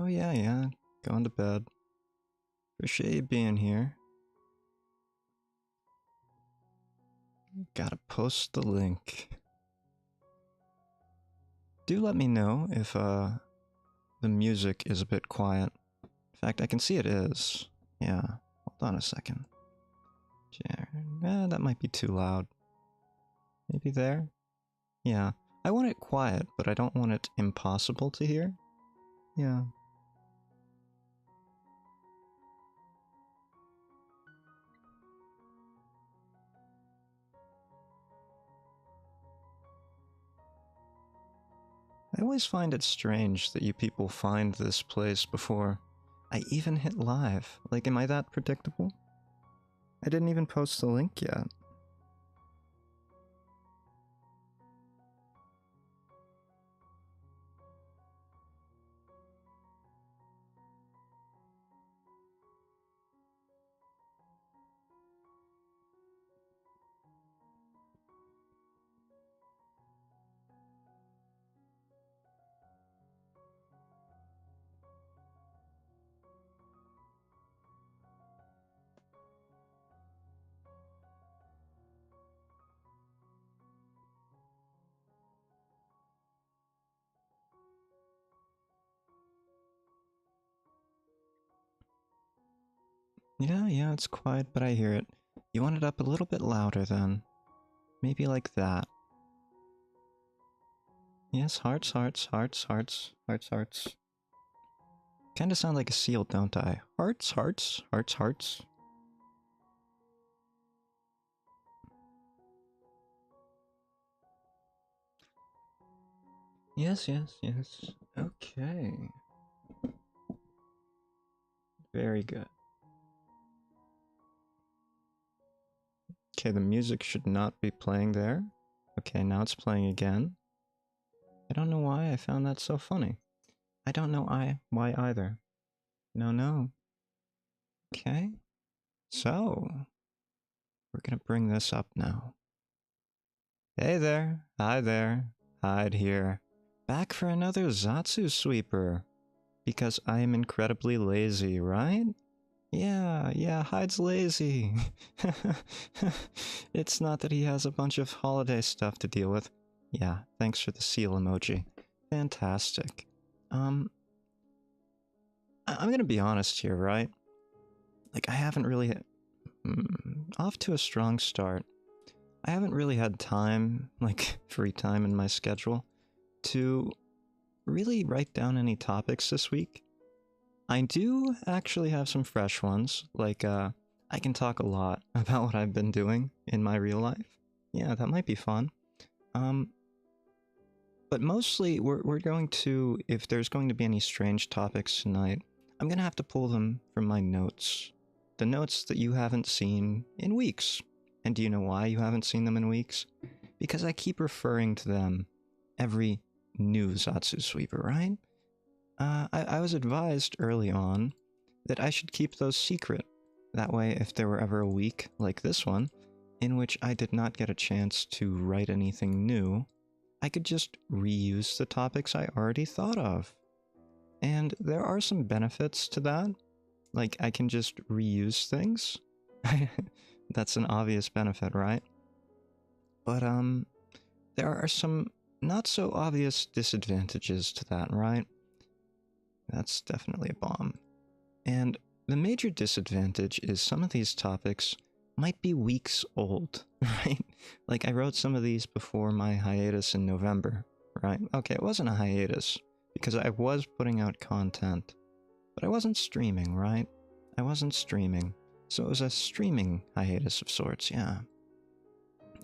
yeah. Going to bed. Appreciate you being here. Gotta post the link. Do let me know if the music is a bit quiet. In fact, I can see it is. Yeah. Hold on a second. That might be too loud. Maybe there? Yeah. I want it quiet, but I don't want it impossible to hear. Yeah. I always find it strange that you people find this place before I even hit live. Like, am I that predictable? I didn't even post the link yet. Yeah, it's quiet, but I hear it. You want it up a little bit louder then. Maybe like that. Yes, hearts. Kinda sound like a seal, don't I? Hearts. Yes. Okay. Very good. Okay, the music should not be playing there. Okay, now it's playing again. I don't know why I found that so funny. I don't know why either. No. Okay. So, we're gonna bring this up now. Hey there. Hi there. Hyde here. Back for another Zatsu-Sweeper. Because I am incredibly lazy, right? Yeah, Hyde's lazy. It's not that he has a bunch of holiday stuff to deal with. Yeah, thanks for the seal emoji. Fantastic. I'm gonna be honest here, right? Like, I haven't really... off to a strong start. I haven't really had time, like, free time in my schedule, to really write down any topics this week. I do actually have some fresh ones, like, I can talk a lot about what I've been doing in my real life. Yeah, that might be fun. But mostly, we're going to, if there's going to be any strange topics tonight, I'm gonna have to pull them from my notes. The notes that you haven't seen in weeks. And do you know why you haven't seen them in weeks? Because I keep referring to them every new Zatsu-Sweeper, right? I was advised early on that I should keep those secret. That way, if there were ever a week like this one, in which I did not get a chance to write anything new, I could just reuse the topics I already thought of. And there are some benefits to that. Like, I can just reuse things. That's an obvious benefit, right? But, there are some not so obvious disadvantages to that, right? That's definitely a bomb. And the major disadvantage is some of these topics might be weeks old, right? Like, I wrote some of these before my hiatus in November, right? Okay, it wasn't a hiatus, because I was putting out content, but I wasn't streaming, right? I wasn't streaming, so it was a streaming hiatus of sorts, yeah.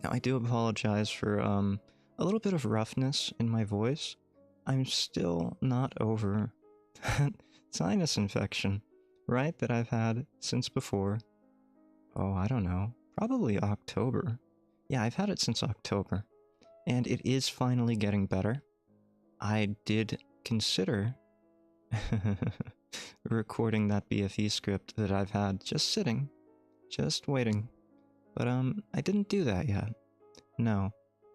Now, I do apologize for, a little bit of roughness in my voice. I'm still not over that sinus infection, right, that I've had since before. Oh, I don't know. Probably October. Yeah, I've had it since October. And it is finally getting better. I did consider recording that BFE script that I've had just sitting, just waiting. But, I didn't do that yet. No.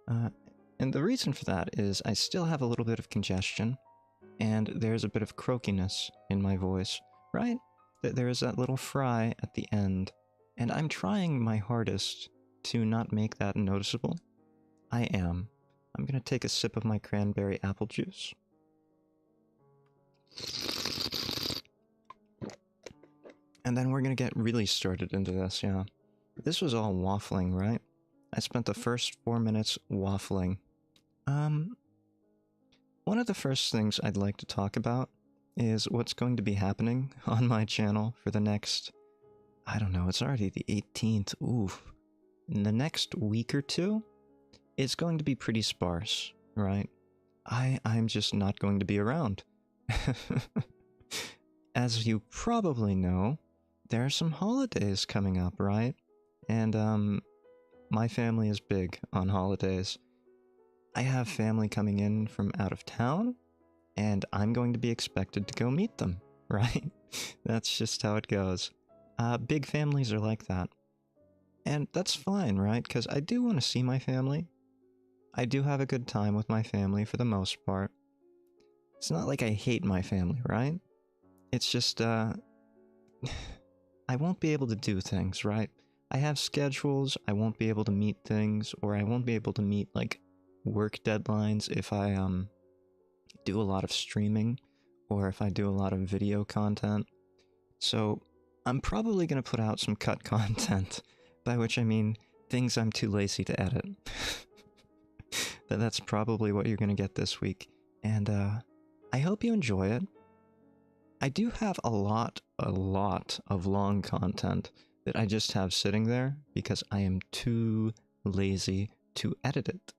And the reason for that is I still have a little bit of congestion. and there's a bit of croakiness in my voice, right? There is that little fry at the end, and I'm trying my hardest to not make that noticeable. I am. I'm gonna take a sip of my cranberry apple juice. And then we're gonna get really started into this, yeah. This was all waffling, right? I spent the first 4 minutes waffling. One of the first things I'd like to talk about is what's going to be happening on my channel for the next, I don't know, it's already the 18th, oof. In the next week or two, it's going to be pretty sparse, right? I'm just not going to be around. As you probably know, there are some holidays coming up, right? And, my family is big on holidays. I have family coming in from out of town, and I'm going to be expected to go meet them, right? That's just how it goes. Big families are like that. And that's fine, right? Because I do want to see my family. I do have a good time with my family for the most part. It's not like I hate my family, right? It's just, I won't be able to do things, right? I have schedules, I won't be able to meet things, or I won't be able to meet, like, work deadlines if I, do a lot of streaming, or if I do a lot of video content. So, I'm probably gonna put out some cut content, by which I mean things I'm too lazy to edit. That's probably what you're gonna get this week, and, I hope you enjoy it. I do have a lot of long content that I just have sitting there because I am too lazy to edit it.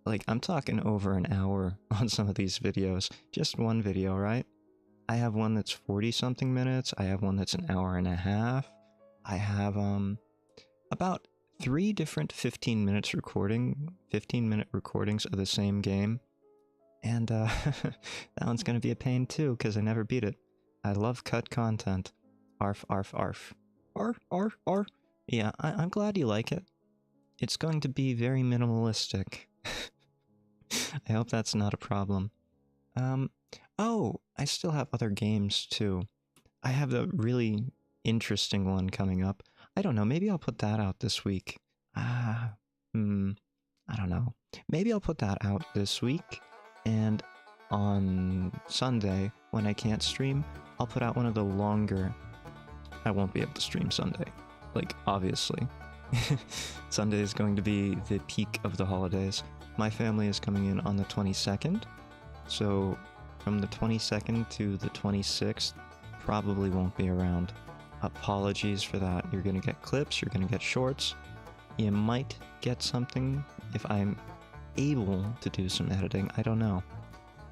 Like, I'm talking over an hour on some of these videos. Just one video, right? I have one that's 40-something minutes. I have one that's an hour and a half. I have, about 3 different 15-minute recordings of the same game. And, that one's gonna be a pain too, because I never beat it. I love cut content. Arf, arf, arf. Arf, arf, arf. Yeah, I'm glad you like it. It's going to be very minimalistic. I hope that's not a problem. Oh, I still have other games too. I have a really interesting one coming up. I don't know, maybe I'll put that out this week. I don't know. Maybe I'll put that out this week, and on Sunday, when I can't stream, I'll put out one of the longer... I won't be able to stream Sunday. Like, obviously. Sunday is going to be the peak of the holidays. My family is coming in on the 22nd, so from the 22nd to the 26th, probably won't be around. Apologies for that. You're gonna get clips, you're gonna get shorts. You might get something if I'm able to do some editing, I don't know.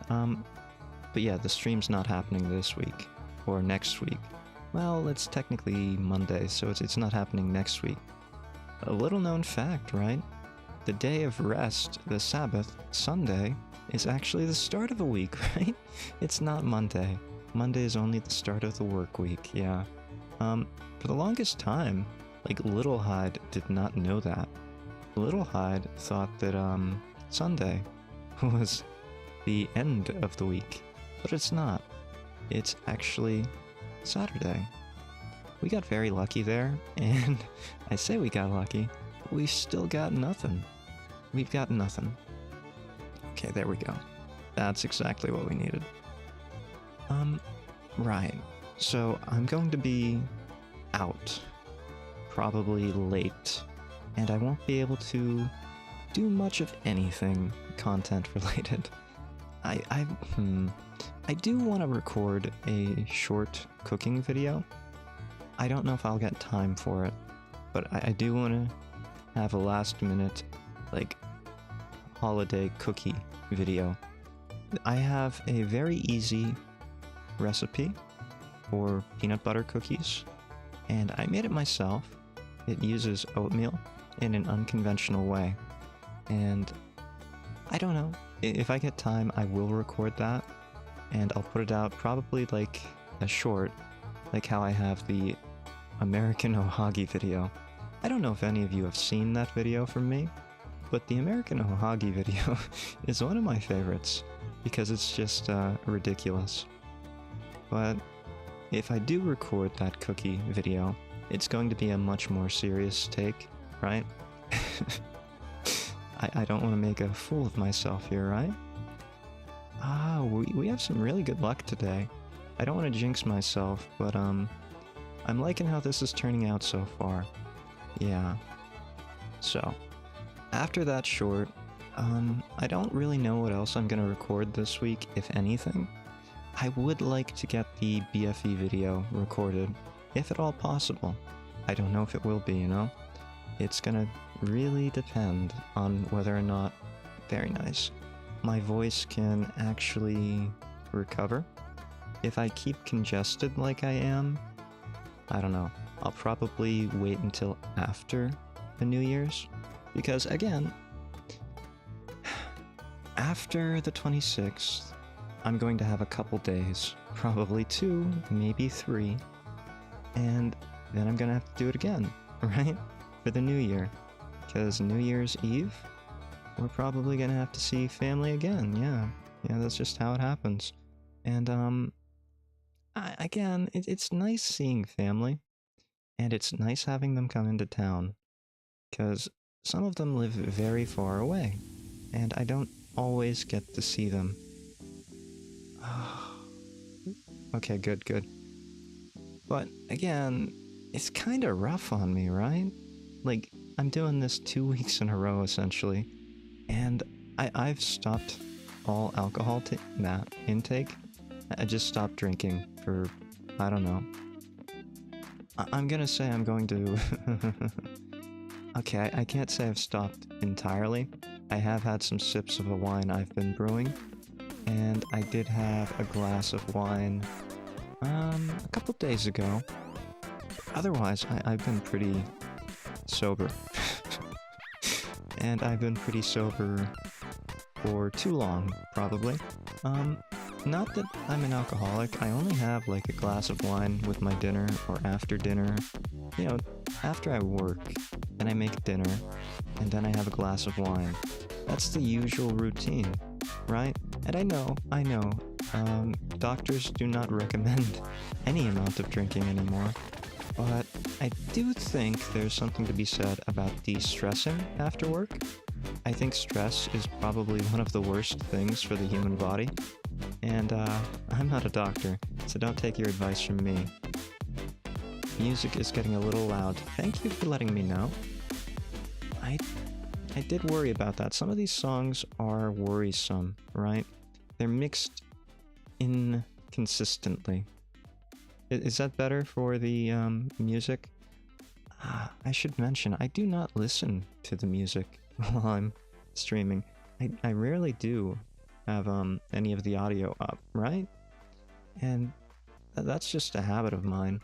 But yeah, the stream's not happening this week, or next week. Well, it's technically Monday, so it's not happening next week. A little known fact, right? The day of rest, the Sabbath, Sunday, is actually the start of a week, right? It's not Monday. Monday is only the start of the work week, yeah. For the longest time, like, Little Hyde did not know that. Little Hyde thought that, Sunday was the end of the week, but it's not. It's actually Saturday. We got very lucky there, and I say we got lucky, but we still got nothing. We've got nothing. Okay, there we go. That's exactly what we needed. Right. So I'm going to be out, probably late, and I won't be able to do much of anything content related. I do want to record a short cooking video. I don't know if I'll get time for it, but I do want to have a last minute, like, holiday cookie video. I have a very easy recipe for peanut butter cookies, and I made it myself. It uses oatmeal in an unconventional way, and I don't know. If I get time, I will record that, and I'll put it out probably like a short, like how I have the American Ohagi video. I don't know if any of you have seen that video from me, but the American Ohagi video is one of my favorites. because it's just ridiculous. But if I do record that cookie video, it's going to be a much more serious take, right? I don't want to make a fool of myself here, right? Ah, we have some really good luck today. I don't want to jinx myself, but I'm liking how this is turning out so far. Yeah. So, after that short, I don't really know what else I'm gonna record this week, if anything. I would like to get the BFE video recorded, if at all possible. I don't know if it will be, you know? It's gonna really depend on whether or not, very nice, my voice can actually recover. If I keep congested like I am, I don't know, I'll probably wait until after the New Year's. Because again, after the 26th, I'm going to have a couple days, probably 2, maybe 3, and then I'm gonna have to do it again, right? For the New Year. Because New Year's Eve, we're probably gonna have to see family again, yeah. Yeah, that's just how it happens. And, again, it's nice seeing family, and it's nice having them come into town, because some of them live very far away, and I don't always get to see them. Okay, good. But again, it's kind of rough on me, right? Like, I'm doing this 2 weeks in a row, essentially, and I've stopped all alcohol intake. I just stopped drinking for, I don't know. I'm gonna say I'm going to... Okay, I can't say I've stopped entirely. I have had some sips of a wine I've been brewing, and I did have a glass of wine, a couple days ago. Otherwise, I've been pretty sober. And I've been pretty sober for too long, probably. Not that I'm an alcoholic, I only have like a glass of wine with my dinner or after dinner. You know, after I work, then I make dinner, and then I have a glass of wine. That's the usual routine, right? And I know, doctors do not recommend any amount of drinking anymore, but I do think there's something to be said about de-stressing after work. I think stress is probably one of the worst things for the human body, and I'm not a doctor, so don't take your advice from me. Music is getting a little loud. Thank you for letting me know. I did worry about that. Some of these songs are worrisome, right? They're mixed inconsistently. Is that better for the music? I should mention, I do not listen to the music while I'm streaming. I rarely do have any of the audio up, right? And that's just a habit of mine.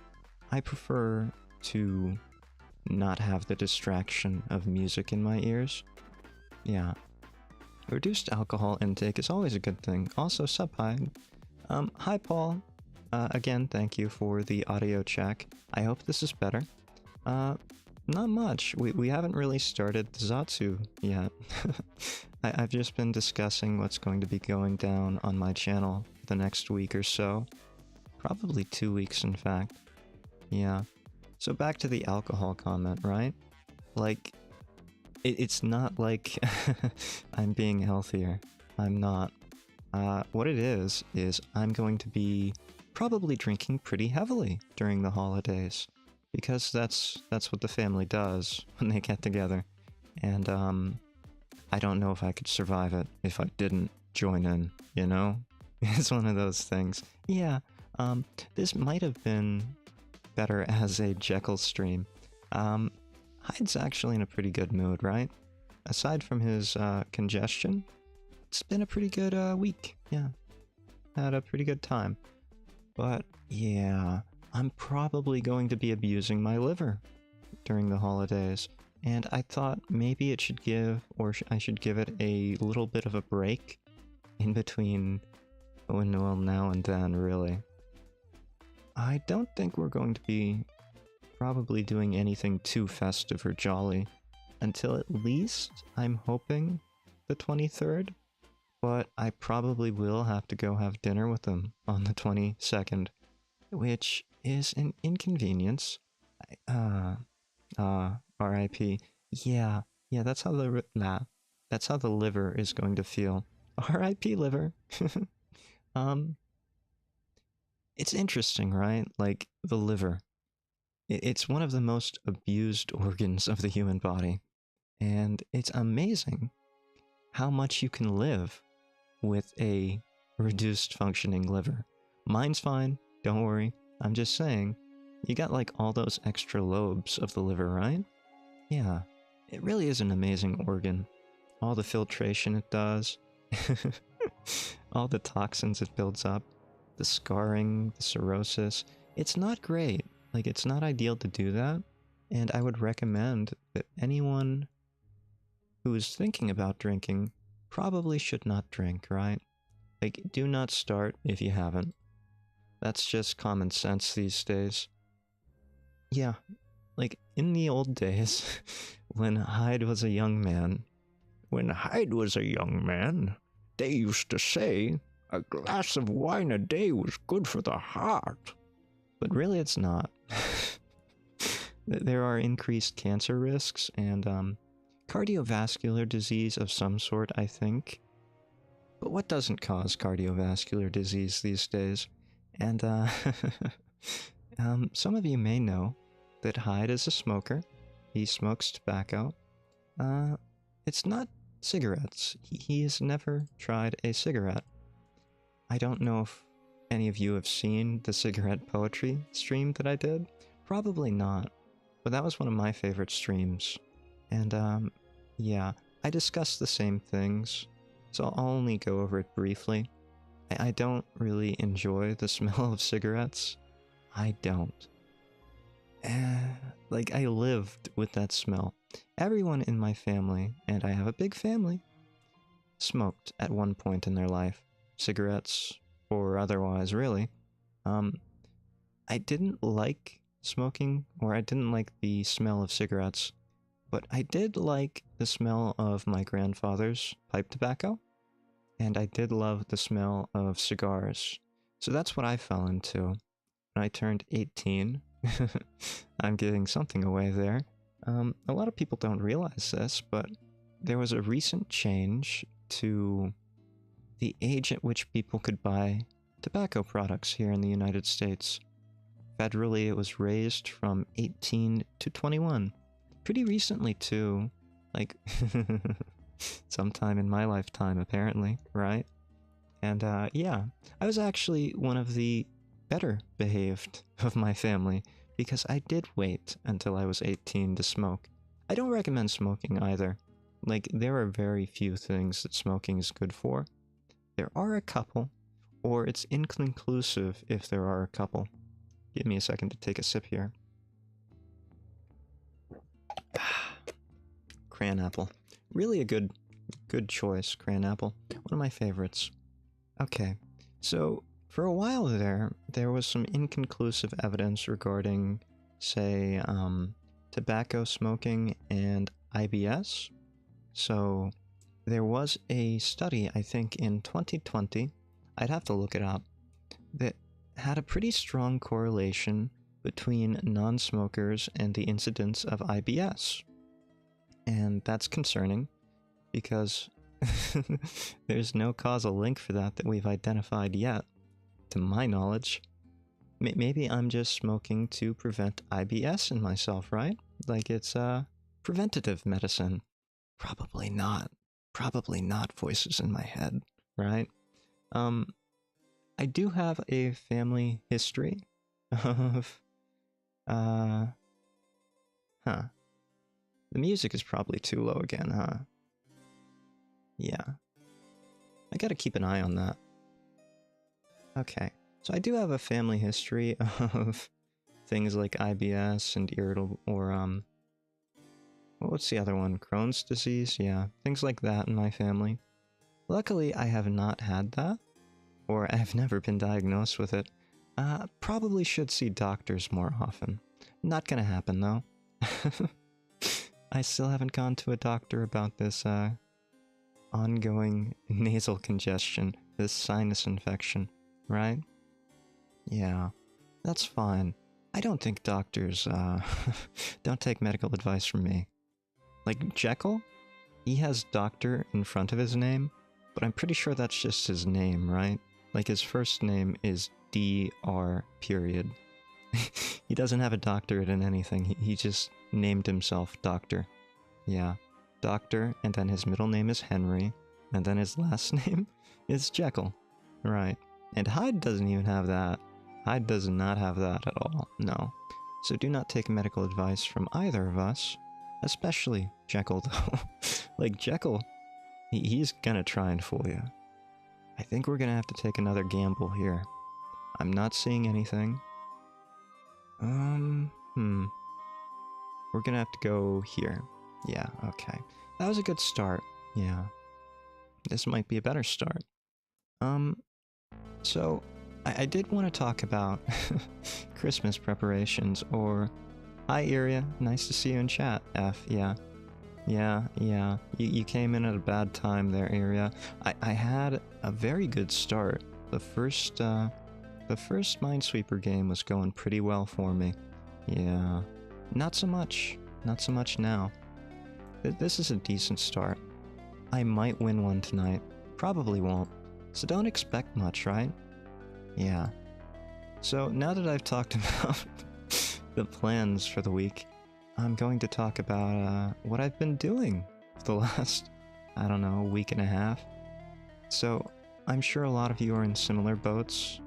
I prefer to not have the distraction of music in my ears. Yeah. Reduced alcohol intake is always a good thing. Also, sup, Hyde. Hi, Paul. Again, thank you for the audio check. I hope this is better. Not much. We haven't really started the Zatsu yet. I've just been discussing what's going to be going down on my channel the next week or so. Probably 2 weeks, in fact. Yeah. So back to the alcohol comment, right? Like, it's not like I'm being healthier. I'm not. What it is I'm going to be probably drinking pretty heavily during the holidays. Because that's what the family does when they get together. And, I don't know if I could survive it if I didn't join in, you know? It's one of those things. Yeah, this might have been better as a Jekyll stream. Hyde's actually in a pretty good mood, right? Aside from his congestion, it's been a pretty good week, yeah. Had a pretty good time. But, yeah, I'm probably going to be abusing my liver during the holidays. And I thought maybe it should give, or I should give it a little bit of a break in between, well, now and then, really. I don't think we're going to be probably doing anything too festive or jolly until at least, I'm hoping, the 23rd. but I probably will have to go have dinner with them on the 22nd, which is an inconvenience. R.I.P. Yeah, yeah, that's how the liver is going to feel. R.I.P. liver. um, it's interesting, right? Like the liver. It's one of the most abused organs of the human body, and it's amazing how much you can live with a reduced functioning liver. Mine's fine, don't worry. I'm just saying, you got like all those extra lobes of the liver, right? Yeah, it really is an amazing organ. All the filtration it does, all the toxins it builds up, the scarring, the cirrhosis. It's not great. Like, it's not ideal to do that. And I would recommend that anyone who is thinking about drinking probably should not drink, right? Like, do not start if you haven't. That's just common sense these days. Yeah, like in the old days, when Hyde was a young man, they used to say a glass of wine a day was good for the heart. But really, it's not. There are increased cancer risks and cardiovascular disease of some sort, I think. But what doesn't cause cardiovascular disease these days? And some of you may know that Hyde is a smoker. He smokes tobacco. It's not cigarettes. He has never tried a cigarette. I don't know if any of you have seen the cigarette poetry stream that I did. Probably not. But that was one of my favorite streams. And yeah, I discussed the same things, so I'll only go over it briefly. I don't really enjoy the smell of cigarettes. I don't. Like, I lived with that smell. Everyone in my family, and I have a big family, smoked at one point in their life. Cigarettes, or otherwise, really. I didn't like smoking, or I didn't like the smell of cigarettes, but I did like the smell of my grandfather's pipe tobacco, and I did love the smell of cigars. So that's what I fell into. When I turned 18, I'm giving something away there. A lot of people don't realize this, but there was a recent change to the age at which people could buy tobacco products here in the United States. Federally, it was raised from 18 to 21. Pretty recently, too. Like, sometime in my lifetime, apparently, right? And, yeah, I was actually one of the better behaved of my family, because I did wait until I was 18 to smoke. I don't recommend smoking either. Like, there are very few things that smoking is good for. There are a couple, or it's inconclusive if there are a couple. Give me a second to take a sip here. Cran apple. Really a good choice, cran apple. One of my favorites. Okay, so for a while there was some inconclusive evidence regarding, say, tobacco smoking and IBS. So there was a study, I think in 2020, I'd have to look it up, that had a pretty strong correlation between non-smokers and the incidence of IBS. And that's concerning, because there's no causal link for that we've identified yet, to my knowledge. Maybe I'm just smoking to prevent IBS in myself, right? Like it's preventative medicine. Probably not. Probably not, voices in my head, right? I do have a family history of, huh. The music is probably too low again, huh? Yeah. I gotta keep an eye on that. Okay. So I do have a family history of things like IBS and irritable, or, what's the other one? Crohn's disease? Yeah. Things like that in my family. Luckily, I have not had that, or I've never been diagnosed with it. Probably should see doctors more often. Not gonna happen, though. I still haven't gone to a doctor about this, ongoing nasal congestion, this sinus infection, right? Yeah, that's fine. I don't think doctors, don't take medical advice from me. Like, Jekyll? He has doctor in front of his name, but I'm pretty sure that's just his name, right? Like, his first name is Dr. period. He doesn't have a doctorate in anything, he just named himself Doctor. Yeah, Doctor, and then his middle name is Henry, and then his last name is Jekyll. Right. And Hyde doesn't even have that. Hyde does not have that at all, no. So do not take medical advice from either of us, especially Jekyll, though. Like, Jekyll, he's gonna try and fool you. I think we're gonna have to take another gamble here. I'm not seeing anything. We're gonna have to go here. Yeah, okay. That was a good start. Yeah. This might be a better start. So, I did want to talk about Christmas preparations, or... Hi, Iria. Nice to see you in chat, F. Yeah. Yeah. You came in at a bad time there, Iria. I had a very good start. The first Minesweeper game was going pretty well for me. Yeah. Not so much. Not so much now. This is a decent start. I might win one tonight. Probably won't. So don't expect much, right? Yeah. So now that I've talked about the plans for the week, I'm going to talk about what I've been doing for the last, I don't know, week and a half. So I'm sure a lot of you are in similar boats.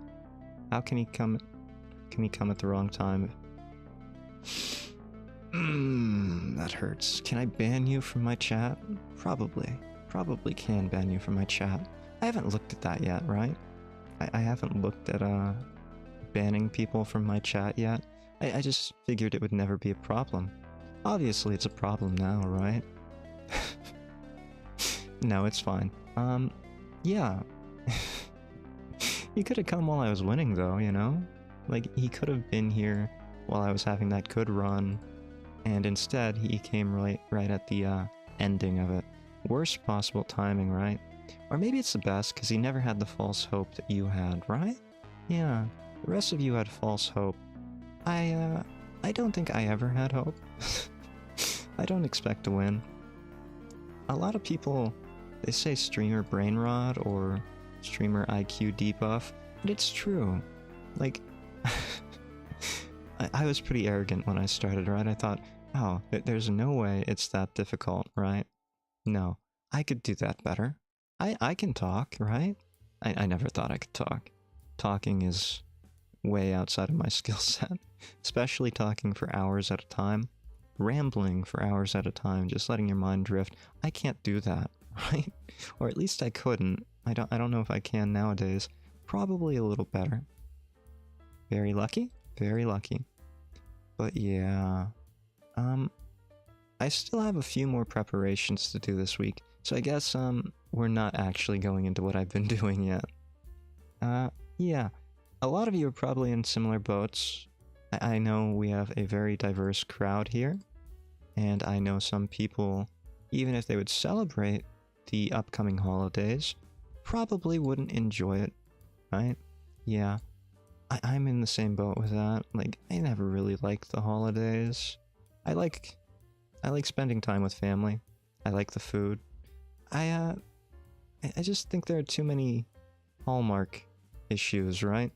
How can he come at the wrong time? That hurts. Can I ban you from my chat? Probably can ban you from my chat. I haven't looked at that yet, right? I haven't looked at banning people from my chat yet. I just figured it would never be a problem. Obviously it's a problem now, right? No, it's fine. Yeah. He could have come while I was winning though, you know? Like, he could have been here while I was having that good run, and instead he came right at the ending of it. Worst possible timing, right? Or maybe it's the best, because he never had the false hope that you had, right? Yeah, the rest of you had false hope. I don't think I ever had hope. I don't expect to win. A lot of people, they say streamer brain rot or streamer IQ debuff, but it's true. Like, I was pretty arrogant when I started, right? I thought, oh, there's no way it's that difficult, right? No, I could do that better. I can talk, right? I never thought I could talk. Talking is way outside of my skill set, especially talking for hours at a time. Rambling for hours at a time, just letting your mind drift. I can't do that, right? Or at least I couldn't. I don't know if I can nowadays. Probably a little better. Very lucky? Very lucky. But yeah, I still have a few more preparations to do this week, so I guess, we're not actually going into what I've been doing yet. Yeah, a lot of you are probably in similar boats. I know we have a very diverse crowd here, and I know some people, even if they would celebrate the upcoming holidays, probably wouldn't enjoy it, right? Yeah. I'm in the same boat with that. Like, I never really liked the holidays. I like spending time with family. I like the food. I just think there are too many Hallmark issues, right?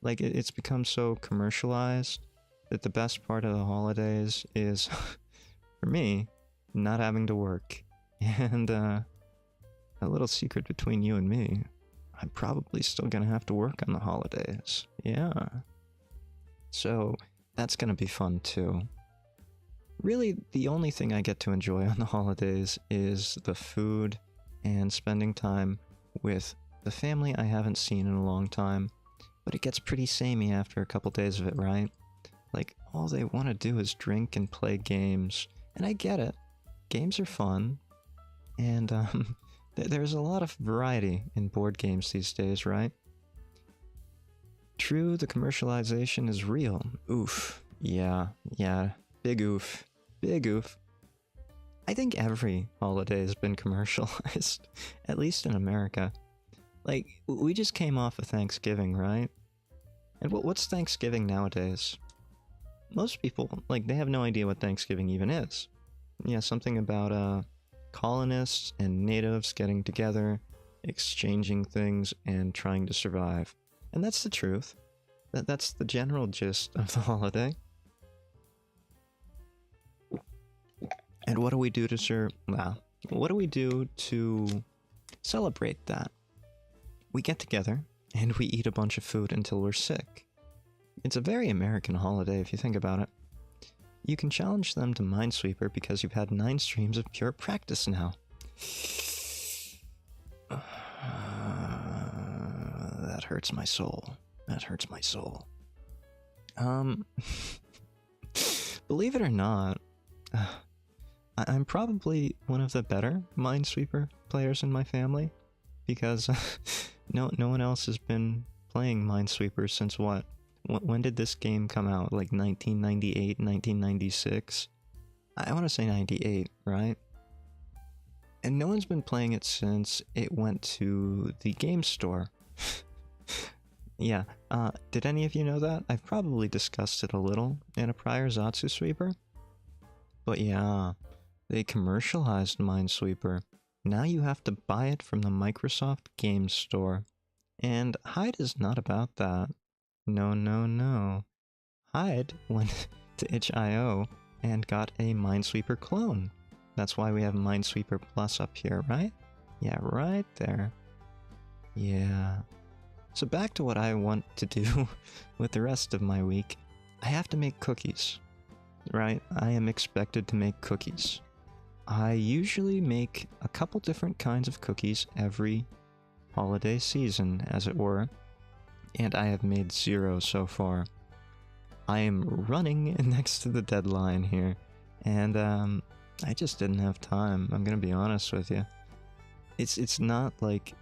Like, it's become so commercialized that the best part of the holidays is, for me, not having to work. And, a little secret between you and me, I'm probably still gonna have to work on the holidays. Yeah. So, that's gonna be fun too. Really, the only thing I get to enjoy on the holidays is the food and spending time with the family I haven't seen in a long time. But it gets pretty samey after a couple days of it, right? Like, all they want to do is drink and play games. And I get it. Games are fun. And, there's a lot of variety in board games these days, right? True, the commercialization is real. Oof. Yeah. Big oof. Big oof. I think every holiday has been commercialized, at least in America. Like, we just came off of Thanksgiving, right? And what's Thanksgiving nowadays? Most people, like, they have no idea what Thanksgiving even is. Yeah, something about, colonists and natives getting together, exchanging things, and trying to survive. And that's the truth. That's the general gist of the holiday. And what do we do to what do we do to celebrate that? We get together, and we eat a bunch of food until we're sick. It's a very American holiday if you think about it. You can challenge them to Minesweeper because you've had 9 streams of pure practice now. That hurts my soul. That hurts my soul. Believe it or not, I'm probably one of the better Minesweeper players in my family, because no one else has been playing Minesweeper since what? When did this game come out? Like 1998, 1996? I want to say 98, right? And no one's been playing it since it went to the game store. Yeah, did any of you know that? I've probably discussed it a little in a prior Zatsu-Sweeper. But yeah, they commercialized Minesweeper. Now you have to buy it from the Microsoft Game Store. And Hyde is not about that. No, no, no. Hyde went to itch.io and got a Minesweeper clone. That's why we have Minesweeper Plus up here, right? Yeah, right there. Yeah. So back to what I want to do with the rest of my week. I have to make cookies, right? I am expected to make cookies. I usually make a couple different kinds of cookies every holiday season, as it were, and I have made 0 so far. I am running next to the deadline here, and I just didn't have time, I'm gonna be honest with you. It's not like...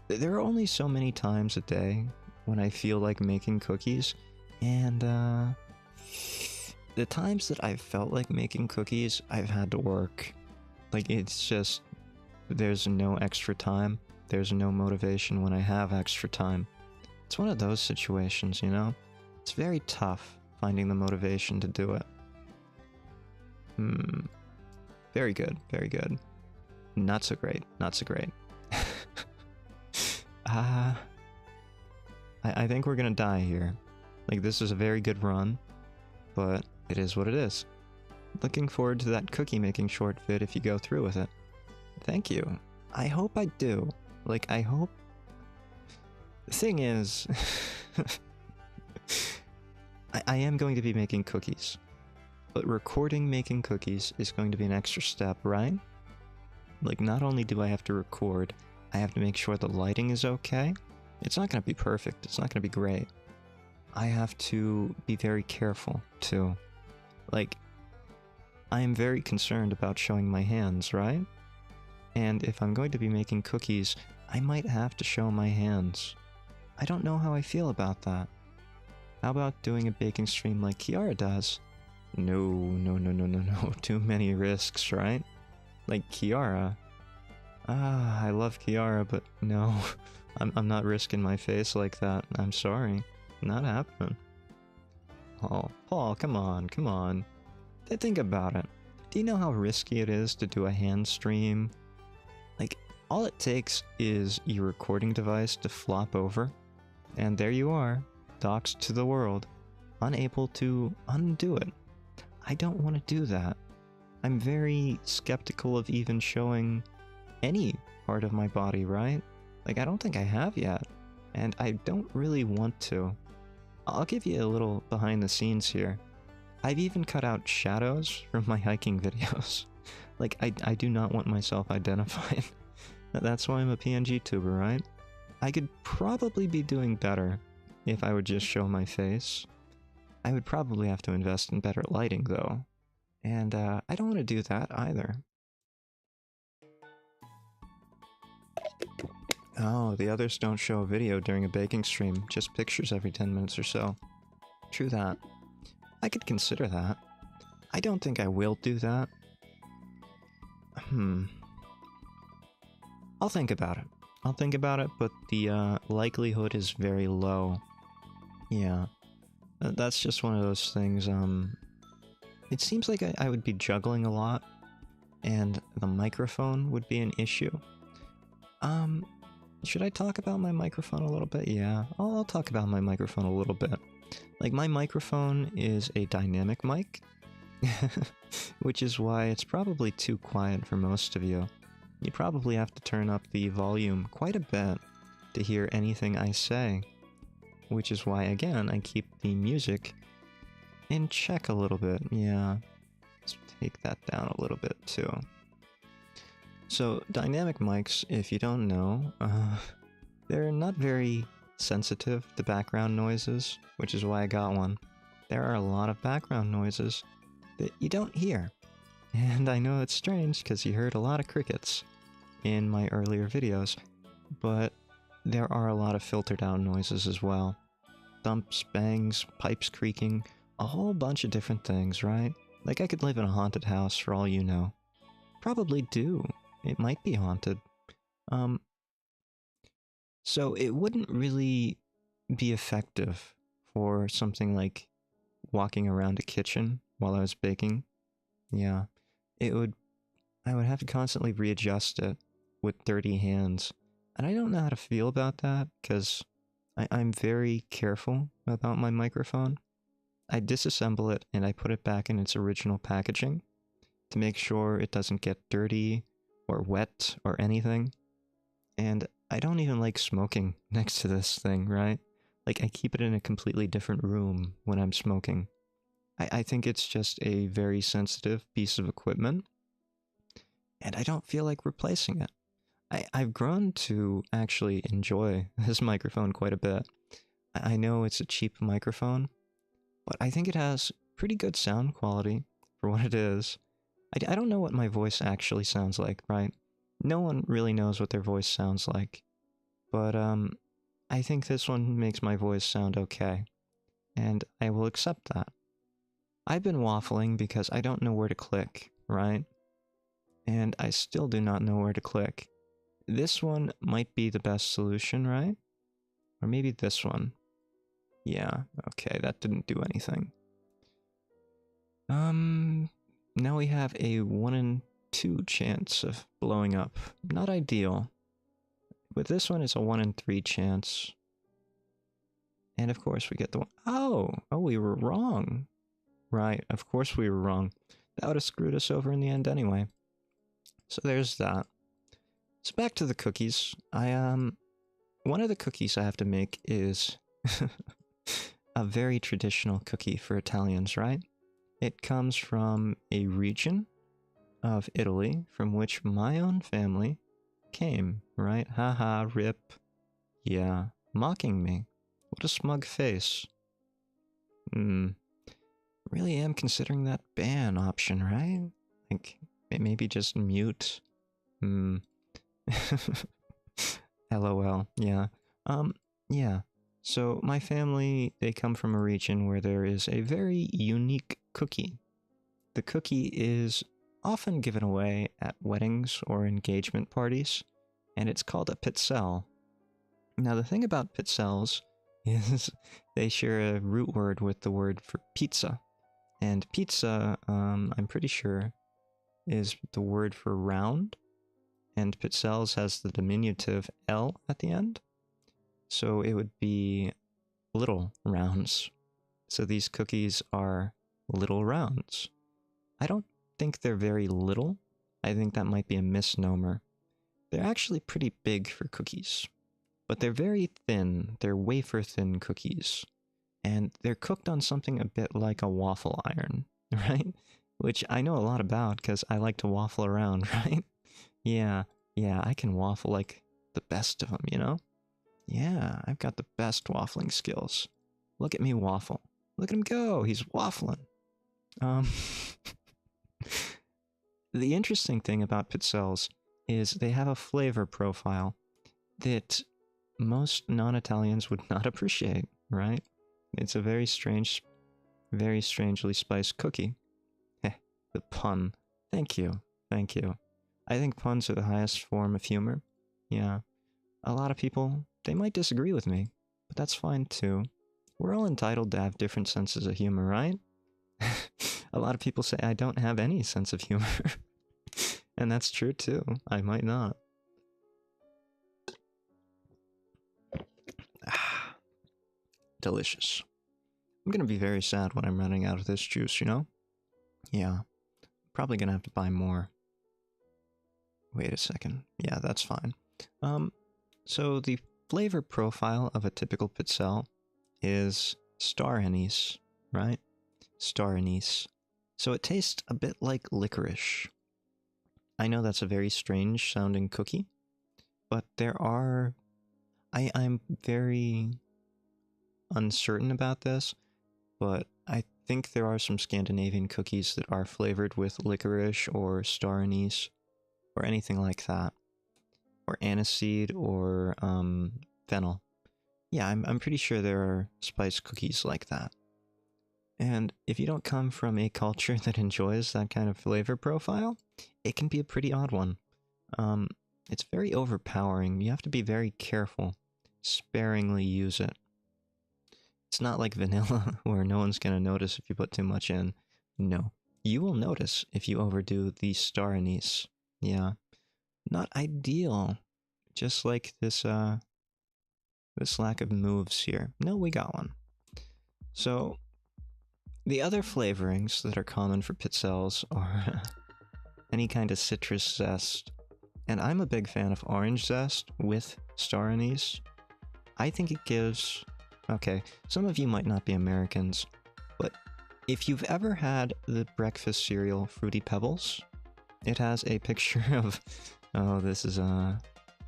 There are only so many times a day when I feel like making cookies, and the times that I've felt like making cookies, I've had to work. Like, it's just... There's no extra time. There's no motivation when I have extra time. It's one of those situations, you know? It's very tough finding the motivation to do it. Very good, very good. Not so great, not so great. I think we're gonna die here. Like, this is a very good run, but it is what it is. Looking forward to that cookie making short vid if you go through with it. Thank you. I hope I do. Like, I hope... The thing is... I am going to be making cookies. But recording making cookies is going to be an extra step, right? Like, not only do I have to record, I have to make sure the lighting is okay. It's not going to be perfect. It's not going to be great. I have to be very careful, too. Like, I am very concerned about showing my hands, right? And if I'm going to be making cookies, I might have to show my hands. I don't know how I feel about that. How about doing a baking stream like Kiara does? No. Too many risks, right? Like Kiara. I love Kiara, but no. I'm not risking my face like that. I'm sorry. Not happening. Oh, Paul, come on. Think about it. Do you know how risky it is to do a hand stream? Like, all it takes is your recording device to flop over, and there you are, doxed to the world, unable to undo it. I don't want to do that. I'm very skeptical of even showing any part of my body, right? Like, I don't think I have yet, and I don't really want to. I'll give you a little behind the scenes here. I've even cut out shadows from my hiking videos. Like, I do not want myself identified. That's why I'm a PNG tuber, right? I could probably be doing better if I would just show my face. I would probably have to invest in better lighting, though. And I don't want to do that either. Oh, the others don't show a video during a baking stream, just pictures every 10 minutes or so. True that. I could consider that. I don't think I will do that. I'll think about it. I'll think about it, but the likelihood is very low. Yeah. That's just one of those things, it seems like I would be juggling a lot, and the microphone would be an issue. Should I talk about my microphone a little bit? Yeah, I'll talk about my microphone a little bit. Like, my microphone is a dynamic mic, which is why it's probably too quiet for most of you. You probably have to turn up the volume quite a bit to hear anything I say, which is why, again, I keep the music in check a little bit. Yeah, let's take that down a little bit too. So, dynamic mics, if you don't know, they're not very sensitive to background noises, which is why I got one. There are a lot of background noises that you don't hear. And I know it's strange because you heard a lot of crickets in my earlier videos, but there are a lot of filtered out noises as well. Thumps, bangs, pipes creaking, a whole bunch of different things, right? Like I could live in a haunted house for all you know. Probably do. It might be haunted. So it wouldn't really be effective for something like walking around a kitchen while I was baking. Yeah. I would have to constantly readjust it with dirty hands. And I don't know how to feel about that, because I'm very careful about my microphone. I disassemble it and I put it back in its original packaging to make sure it doesn't get dirty or wet or anything. And I don't even like smoking next to this thing, right? Like, I keep it in a completely different room when I'm smoking. I think it's just a very sensitive piece of equipment, and I don't feel like replacing it. I've grown to actually enjoy this microphone quite a bit. I know it's a cheap microphone, but I think it has pretty good sound quality for what it is. I don't know what my voice actually sounds like, right? No one really knows what their voice sounds like. But, I think this one makes my voice sound okay. And I will accept that. I've been waffling because I don't know where to click, right? And I still do not know where to click. This one might be the best solution, right? Or maybe this one. Yeah, okay, that didn't do anything. Now we have a 1 in 2 chance of blowing up. Not ideal. With this one, it's a 1 in 3 chance. And of course we get the one. Oh, we were wrong. Right, of course we were wrong. That would have screwed us over in the end anyway. So there's that. So back to the cookies. One of the cookies I have to make is a very traditional cookie for Italians, right? It comes from a region of Italy from which my own family came, right? Haha, rip. Yeah, mocking me. What a smug face. Really am considering that ban option, right? Like, maybe just mute. LOL, yeah. Yeah. So my family, they come from a region where there is a very unique cookie. The cookie is often given away at weddings or engagement parties, and it's called a pizzelle. Now the thing about pizzelles is they share a root word with the word for pizza. And pizza, I'm pretty sure, is the word for round, and pizzelles has the diminutive L at the end. So it would be little rounds. So these cookies are little rounds. I don't think they're very little. I think that might be a misnomer. They're actually pretty big for cookies. But they're very thin. They're wafer-thin cookies. And they're cooked on something a bit like a waffle iron, right? Which I know a lot about because I like to waffle around, right? Yeah, I can waffle like the best of them, you know? Yeah, I've got the best waffling skills. Look at me waffle. Look at him go, he's waffling. The interesting thing about pizzelles is they have a flavor profile that most non-Italians would not appreciate, right? It's a very strange, very strangely spiced cookie. The pun. Thank you. I think puns are the highest form of humor. Yeah. A lot of people, they might disagree with me, but that's fine too. We're all entitled to have different senses of humor, right? A lot of people say I don't have any sense of humor. And that's true too. I might not. Ah, delicious. I'm gonna be very sad when I'm running out of this juice, you know? Yeah. Probably gonna have to buy more. Wait a second. Yeah, that's fine. So the flavor profile of a typical Pitzel is star anise, right? Star anise. So it tastes a bit like licorice. I know that's a very strange sounding cookie, but there are... I'm very uncertain about this, but I think there are some Scandinavian cookies that are flavored with licorice or star anise or anything like that. Or aniseed or fennel. Yeah, I'm pretty sure there are spice cookies like that. And if you don't come from a culture that enjoys that kind of flavor profile, it can be a pretty odd one. It's very overpowering. You have to be very careful. Sparingly use it. It's not like vanilla, where no one's gonna notice if you put too much in. No. You will notice if you overdo the star anise. Yeah. Not ideal. Just like this lack of moves here. No, we got one. So, the other flavorings that are common for pitzels are any kind of citrus zest. And I'm a big fan of orange zest with star anise. I think it gives... Okay, some of you might not be Americans, but if you've ever had the breakfast cereal Fruity Pebbles, it has a picture of... Oh, this is, I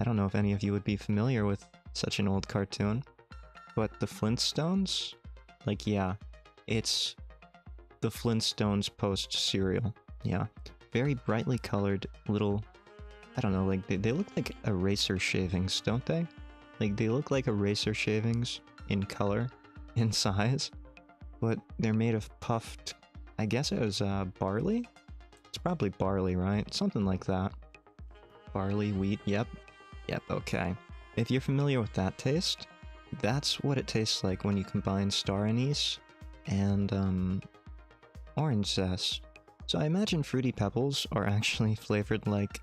don't know if any of you would be familiar with such an old cartoon, but the Flintstones? Like, yeah, it's the Flintstones post cereal. Yeah, very brightly colored little, I don't know, like, they look like eraser shavings, don't they? Like, they look like eraser shavings in color, in size, but they're made of puffed, I guess it was, barley? It's probably barley, right? Something like that. Barley, wheat, yep, okay. If you're familiar with that taste, that's what it tastes like when you combine star anise and, orange zest. So I imagine Fruity Pebbles are actually flavored like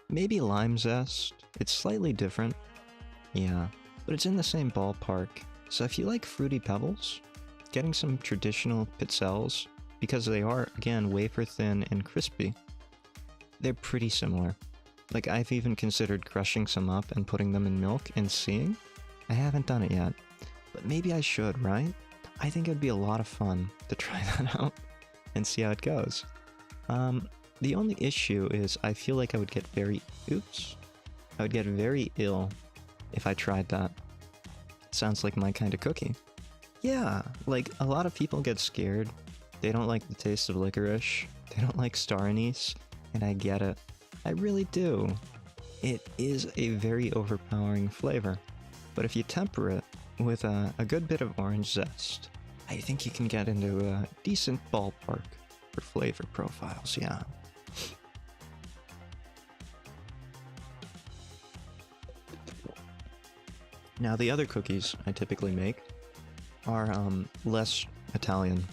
maybe lime zest. It's slightly different, yeah, but it's in the same ballpark. So if you like Fruity Pebbles, getting some traditional pitzels, because they are, again, wafer thin and crispy, they're pretty similar. Like, I've even considered crushing some up and putting them in milk and seeing. I haven't done it yet, but maybe I should, right? I think it'd be a lot of fun to try that out and see how it goes. The only issue is I feel like I would get very... Oops. I would get very ill if I tried that. Sounds like my kind of cookie. Yeah, like, a lot of people get scared. They don't like the taste of licorice. They don't like star anise, and I get it. I really do. It is a very overpowering flavor, but if you temper it with a good bit of orange zest, I think you can get into a decent ballpark for flavor profiles, yeah. Now, the other cookies I typically make are less Italian,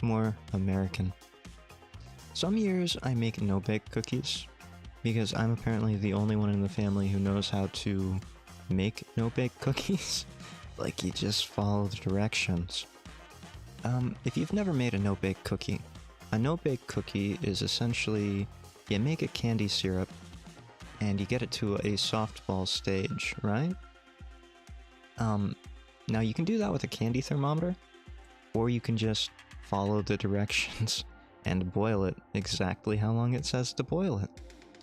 more American. Some years I make no-bake cookies, because I'm apparently the only one in the family who knows how to make no-bake cookies. Like, you just follow the directions. If you've never made a no-bake cookie, a no-bake cookie is essentially, you make a candy syrup, and you get it to a softball stage, right? Now you can do that with a candy thermometer, or you can just follow the directions and boil it exactly how long it says to boil it.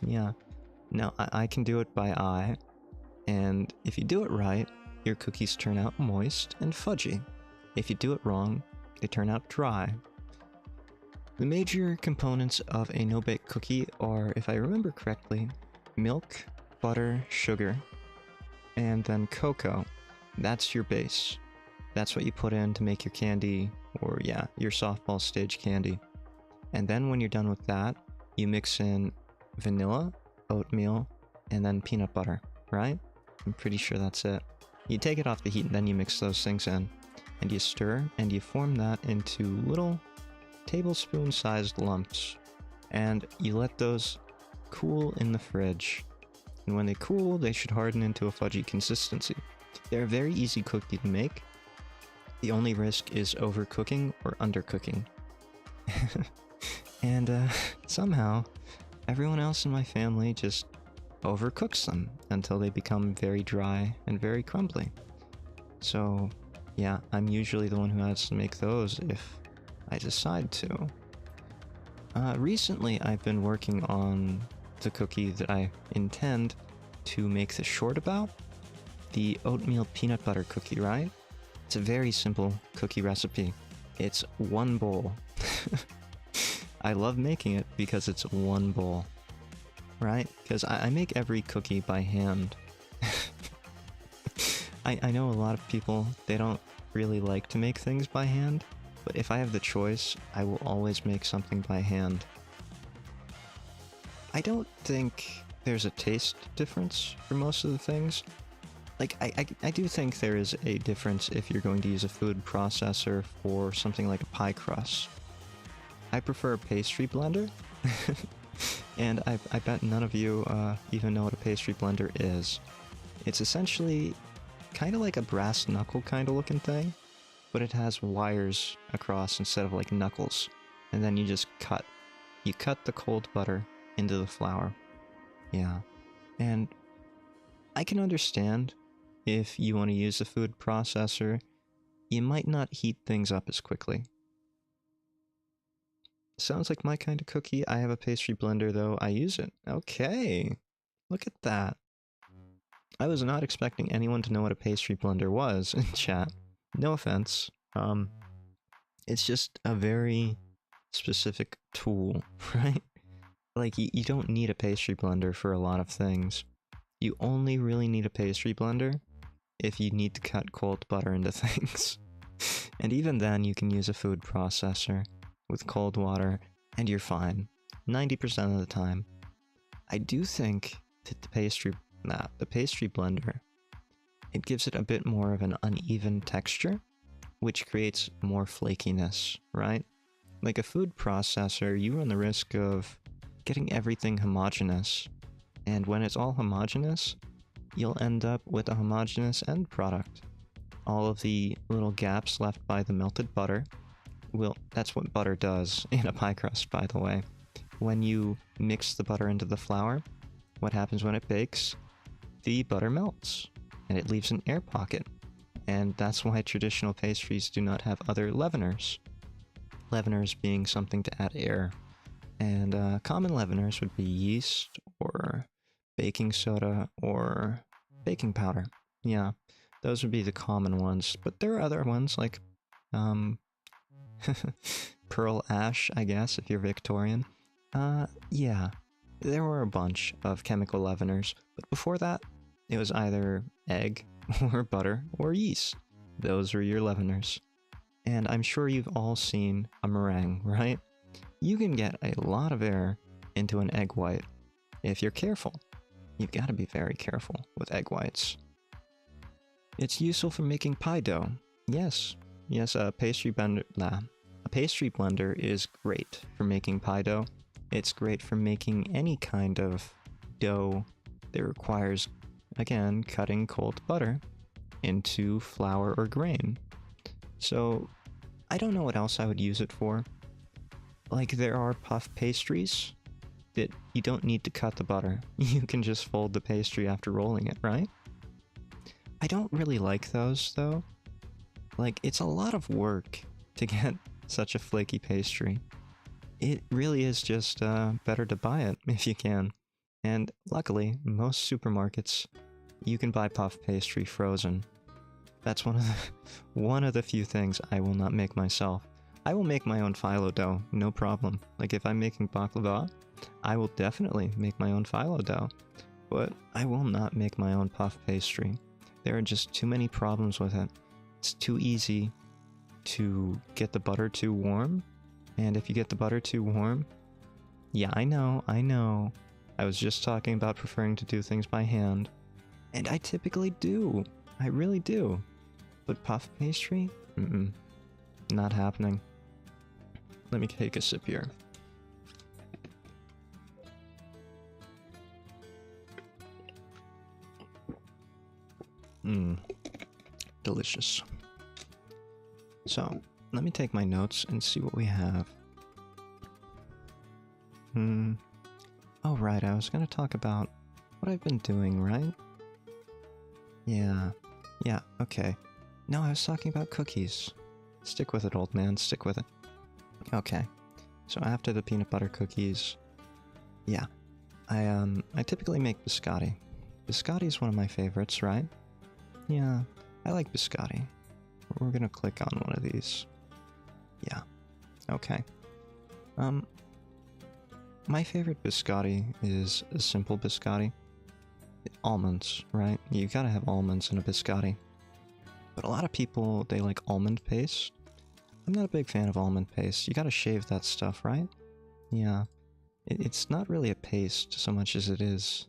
Yeah. Now, I can do it by eye, and if you do it right, your cookies turn out moist and fudgy. If you do it wrong, they turn out dry. The major components of a no-bake cookie are, if I remember correctly, milk, butter, sugar, and then cocoa. That's your base. That's what you put in to make your candy, or yeah, your softball stage candy. And then when you're done with that, you mix in vanilla, oatmeal, and then peanut butter, right? I'm pretty sure that's it. You take it off the heat and then you mix those things in. And you stir and you form that into little tablespoon-sized lumps. And you let those cool in the fridge. And when they cool, they should harden into a fudgy consistency. They're a very easy cookie to make. The only risk is overcooking or undercooking. And somehow, everyone else in my family just overcooks them until they become very dry and very crumbly. So, yeah, I'm usually the one who has to make those if I decide to. Recently, I've been working on the cookie that I intend to make the short about. The oatmeal peanut butter cookie, right? It's a very simple cookie recipe. It's one bowl. I love making it because it's one bowl, right? Because I make every cookie by hand. I know a lot of people, they don't really like to make things by hand, but if I have the choice, I will always make something by hand. I don't think there's a taste difference for most of the things. Like, I do think there is a difference if you're going to use a food processor for something like a pie crust. I prefer a pastry blender, and I bet none of you even know what a pastry blender is. It's essentially kind of like a brass knuckle kind of looking thing, but it has wires across instead of like knuckles, and then you just cut. You cut the cold butter into the flour. Yeah, and I can understand if you want to use a food processor, you might not heat things up as quickly. Sounds like my kind of cookie. I have a pastry blender though. I use it. Okay. Look at that. I was not expecting anyone to know what a pastry blender was in chat. No offense. It's just a very specific tool, right? Like, you don't need a pastry blender for a lot of things. You only really need a pastry blender if you need to cut cold butter into things. And even then, you can use a food processor with cold water, and you're fine. 90% of the time. I do think that the pastry blender, it gives it a bit more of an uneven texture, which creates more flakiness, right? Like a food processor, you run the risk of getting everything homogeneous, and when it's all homogeneous, you'll end up with a homogeneous end product. All of the little gaps left by the melted butter, that's what butter does in a pie crust, by the way. When you mix the butter into the flour, what happens when it bakes? The butter melts, and it leaves an air pocket. And that's why traditional pastries do not have other leaveners. Leaveners being something to add air. And common leaveners would be yeast, or baking soda, or baking powder. Yeah, those would be the common ones. But there are other ones like pearl ash, I guess, if you're Victorian. Yeah, there were a bunch of chemical leaveners, but before that, it was either egg, or butter, or yeast. Those were your leaveners. And I'm sure you've all seen a meringue, right? You can get a lot of air into an egg white if you're careful. You've got to be very careful with egg whites. It's useful for making pie dough. Yes, a pastry blender is great for making pie dough. It's great for making any kind of dough that requires, again, cutting cold butter into flour or grain. So, I don't know what else I would use it for. Like, there are puff pastries that you don't need to cut the butter. You can just fold the pastry after rolling it, right? I don't really like those, though. Like, it's a lot of work to get such a flaky pastry. It really is just better to buy it if you can. And luckily, most supermarkets, you can buy puff pastry frozen. That's one of the few things I will not make myself. I will make my own phyllo dough, no problem. Like, if I'm making baklava, I will definitely make my own phyllo dough. But I will not make my own puff pastry. There are just too many problems with it. It's too easy to get the butter too warm. And if you get the butter too warm, yeah, I know, I was just talking about preferring to do things by hand. And I typically do. I really do. But puff pastry? Mm-mm. Not happening. Let me take a sip here. Mmm. Delicious. So, let me take my notes and see what we have. Oh right, I was gonna talk about what I've been doing, right? Yeah, okay. No, I was talking about cookies. Stick with it, old man, stick with it. Okay, so after the peanut butter cookies, yeah, I typically make biscotti. Biscotti is one of my favorites, right? Yeah, I like biscotti. We're gonna click on one of these. Yeah, okay. My favorite biscotti is a simple biscotti. Almonds, right? You gotta have almonds in a biscotti. But a lot of people, they like almond paste. I'm not a big fan of almond paste. You gotta shave that stuff, right? Yeah. It's not really a paste so much as it is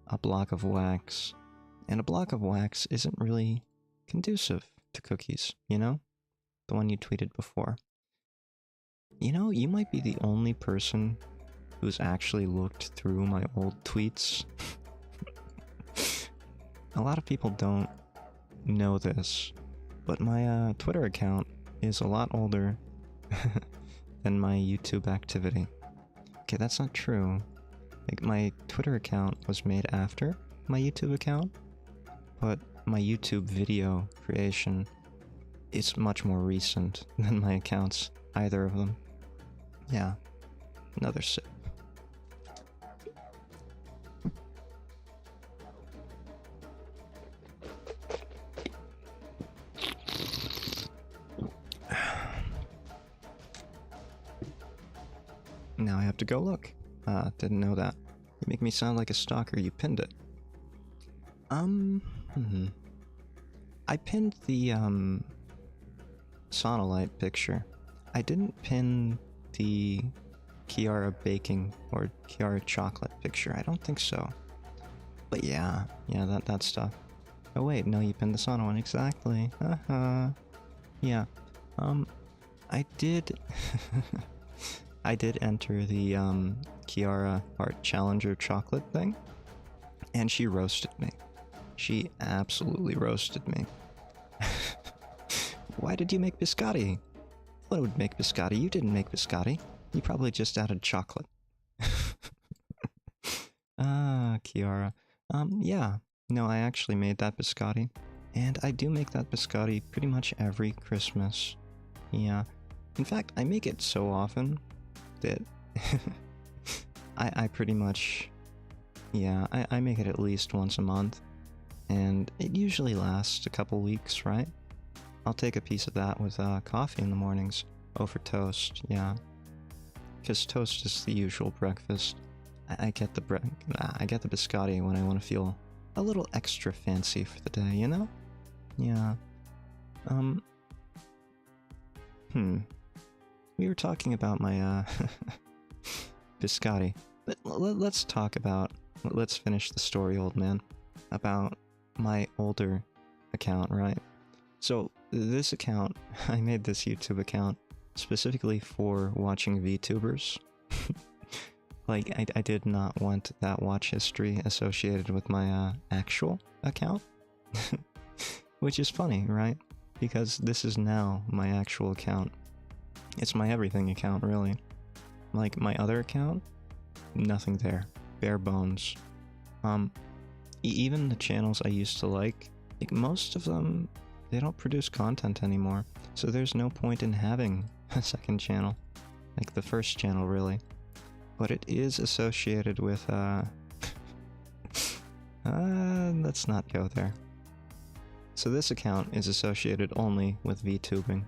a block of wax. And a block of wax isn't really conducive to cookies, you know? The one you tweeted before. You know, you might be the only person who's actually looked through my old tweets. A lot of people don't know this, but my Twitter account is a lot older than my YouTube activity. Okay, that's not true. Like, my Twitter account was made after my YouTube account, but my YouTube video creation is much more recent than my accounts, either of them. Yeah, another sip. Now I have to go look. Didn't know that. You make me sound like a stalker, you pinned it. I pinned the, Sonolite picture. I didn't pin the Kiara baking or Kiara chocolate picture. I don't think so. But yeah, that stuff. Oh wait, no, you pinned the Sono one, exactly. Yeah. I did... I did enter the, Kiara Art Challenger chocolate thing, and she roasted me. She absolutely roasted me. Why did you make biscotti? What would make biscotti? You didn't make biscotti. You probably just added chocolate. Ah, Kiara. Yeah. No, I actually made that biscotti. And I do make that biscotti pretty much every Christmas. Yeah. In fact, I make it so often that I pretty much... Yeah, I make it at least once a month. And it usually lasts a couple weeks, right? I'll take a piece of that with coffee in the mornings. Over toast, yeah. Because toast is the usual breakfast. I get the biscotti when I want to feel a little extra fancy for the day, you know? Yeah. We were talking about my, biscotti. But let's talk about... Let's finish the story, old man. About my older account, right? So, this account, I made this YouTube account specifically for watching VTubers. Like, I did not want that watch history associated with my actual account. Which is funny, right? Because this is now my actual account. It's my everything account, really. Like, my other account, nothing there. Bare bones. Even the channels I used to like most of them, they don't produce content anymore. So there's no point in having a second channel. Like the first channel, really. But it is associated with, let's not go there. So this account is associated only with VTubing.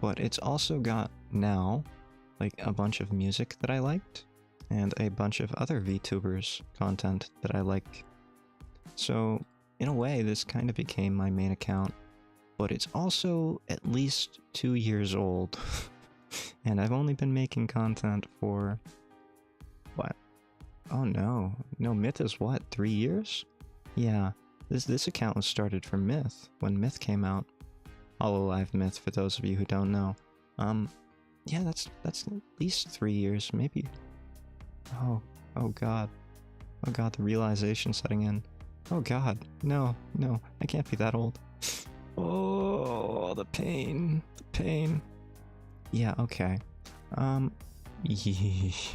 But it's also got, now, like a bunch of music that I liked, and a bunch of other VTubers' content that I like. So, in a way, this kind of became my main account. But it's also at least 2 years old. And I've only been making content for, what, Oh no. No, Myth is what, 3 years? Yeah, this account was started for Myth, when Myth came out. Hololive Myth, for those of you who don't know. Yeah, that's at least 3 years, maybe. Oh god. Oh god, the realization setting in. Oh god, no, I can't be that old. Oh, the pain, the pain. Yeah, okay. Yeesh.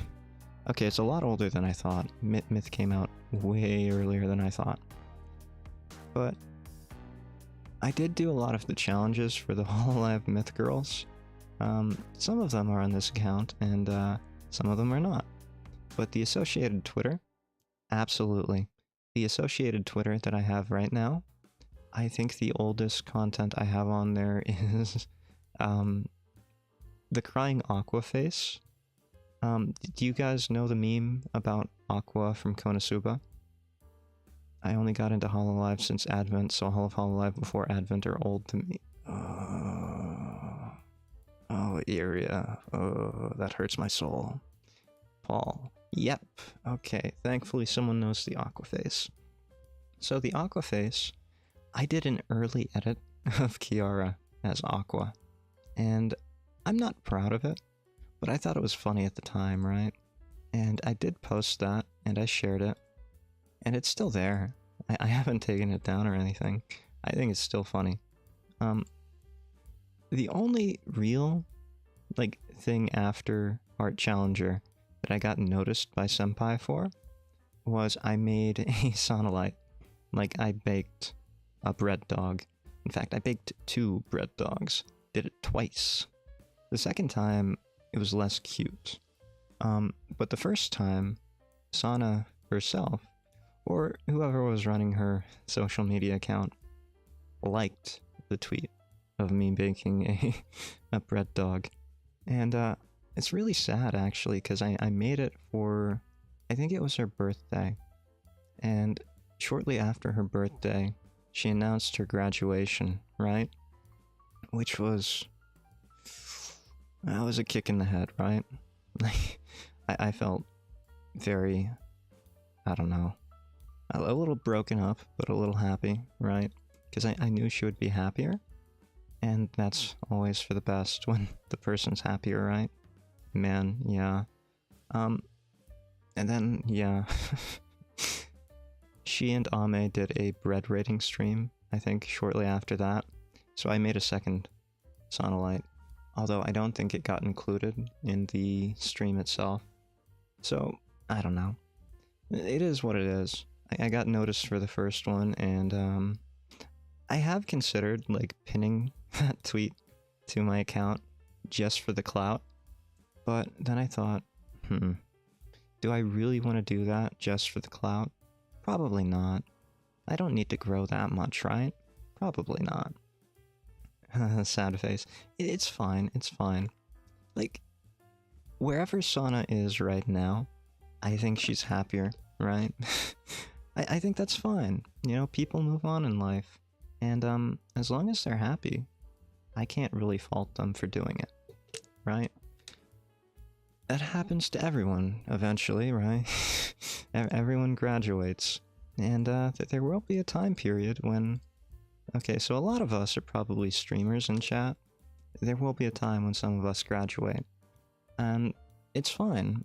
Okay, it's a lot older than I thought. Myth came out way earlier than I thought. But I did do a lot of the challenges for the Hololive Myth girls. Some of them are on this account, and some of them are not. But the associated Twitter, absolutely. The associated Twitter that I have right now, I think the oldest content I have on there is the crying Aqua face. Do you guys know the meme about Aqua from Konosuba? I only got into Hololive since Advent, so all of Hololive before Advent are old to me. Oh, Iria. Oh, that hurts my soul. Paul. Yep. Okay, thankfully someone knows the Aqua face. So the Aqua face, I did an early edit of Kiara as Aqua, and I'm not proud of it, but I thought it was funny at the time, right? And I did post that, and I shared it, and it's still there. I haven't taken it down or anything. I think it's still funny. The only real, thing after Art Challenger that I got noticed by Senpai for was I made a sonolite. I baked a bread dog. In fact, I baked 2 bread dogs. Did it twice. The second time, it was less cute. But the first time, Sana herself, or whoever was running her social media account, liked the tweet of me baking a bread dog. And it's really sad, actually, because I made it for, I think it was her birthday. And shortly after her birthday, she announced her graduation, right? Which was... that was a kick in the head, right? I felt very... I don't know. A little broken up, but a little happy, right? Because I knew she would be happier. And that's always for the best when the person's happier, right? Man, yeah. And then, yeah. She and Ame did a bread rating stream, I think, shortly after that. So I made a second sonolite, although I don't think it got included in the stream itself. So, I don't know. It is what it is. I got noticed for the first one, and I have considered, pinning that tweet to my account just for the clout, but then I thought, do I really want to do that just for the clout? Probably not. I don't need to grow that much, right? Probably not. Sad face. It's fine, it's fine. Wherever Sana is right now, I think she's happier, right? I think that's fine. You know, people move on in life. And as long as they're happy, I can't really fault them for doing it, right? That happens to everyone eventually, right? Everyone graduates. And there will be a time period when... Okay, so a lot of us are probably streamers in chat. There will be a time when some of us graduate. And it's fine.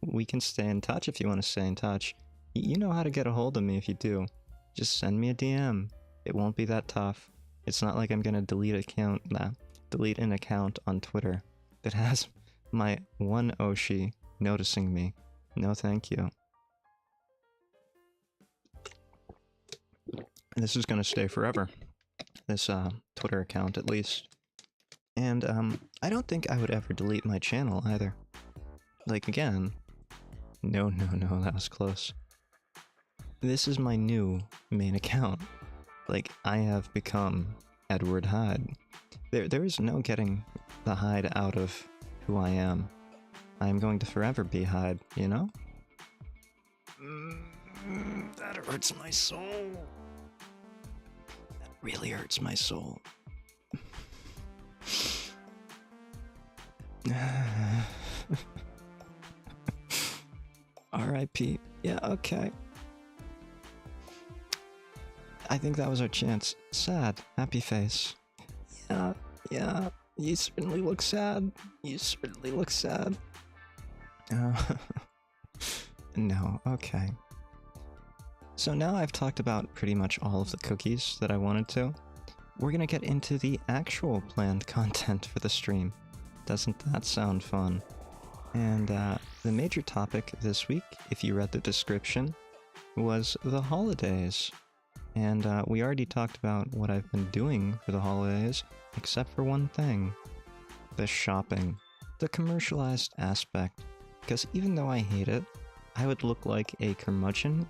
We can stay in touch if you want to stay in touch. You know how to get a hold of me if you do. Just send me a DM. It won't be that tough. It's not like I'm gonna delete an account on Twitter that has my one Oshi noticing me. No thank you. This is gonna stay forever. This Twitter account at least. And I don't think I would ever delete my channel either. Again. No, that was close. This is my new main account. I have become Edward Hyde. There is no getting the Hyde out of who I am. I am going to forever be Hyde, you know? That hurts my soul. That really hurts my soul. R.I.P. Yeah, okay. I think that was our chance. Sad. Happy face. Yeah, yeah. You certainly look sad. You certainly look sad. Uh, no, okay. So now I've talked about pretty much all of the cookies that I wanted to. We're gonna get into the actual planned content for the stream. Doesn't that sound fun? And the major topic this week, if you read the description, was the holidays. And we already talked about what I've been doing for the holidays, except for one thing. The shopping. The commercialized aspect. Because even though I hate it, I would look like a curmudgeon.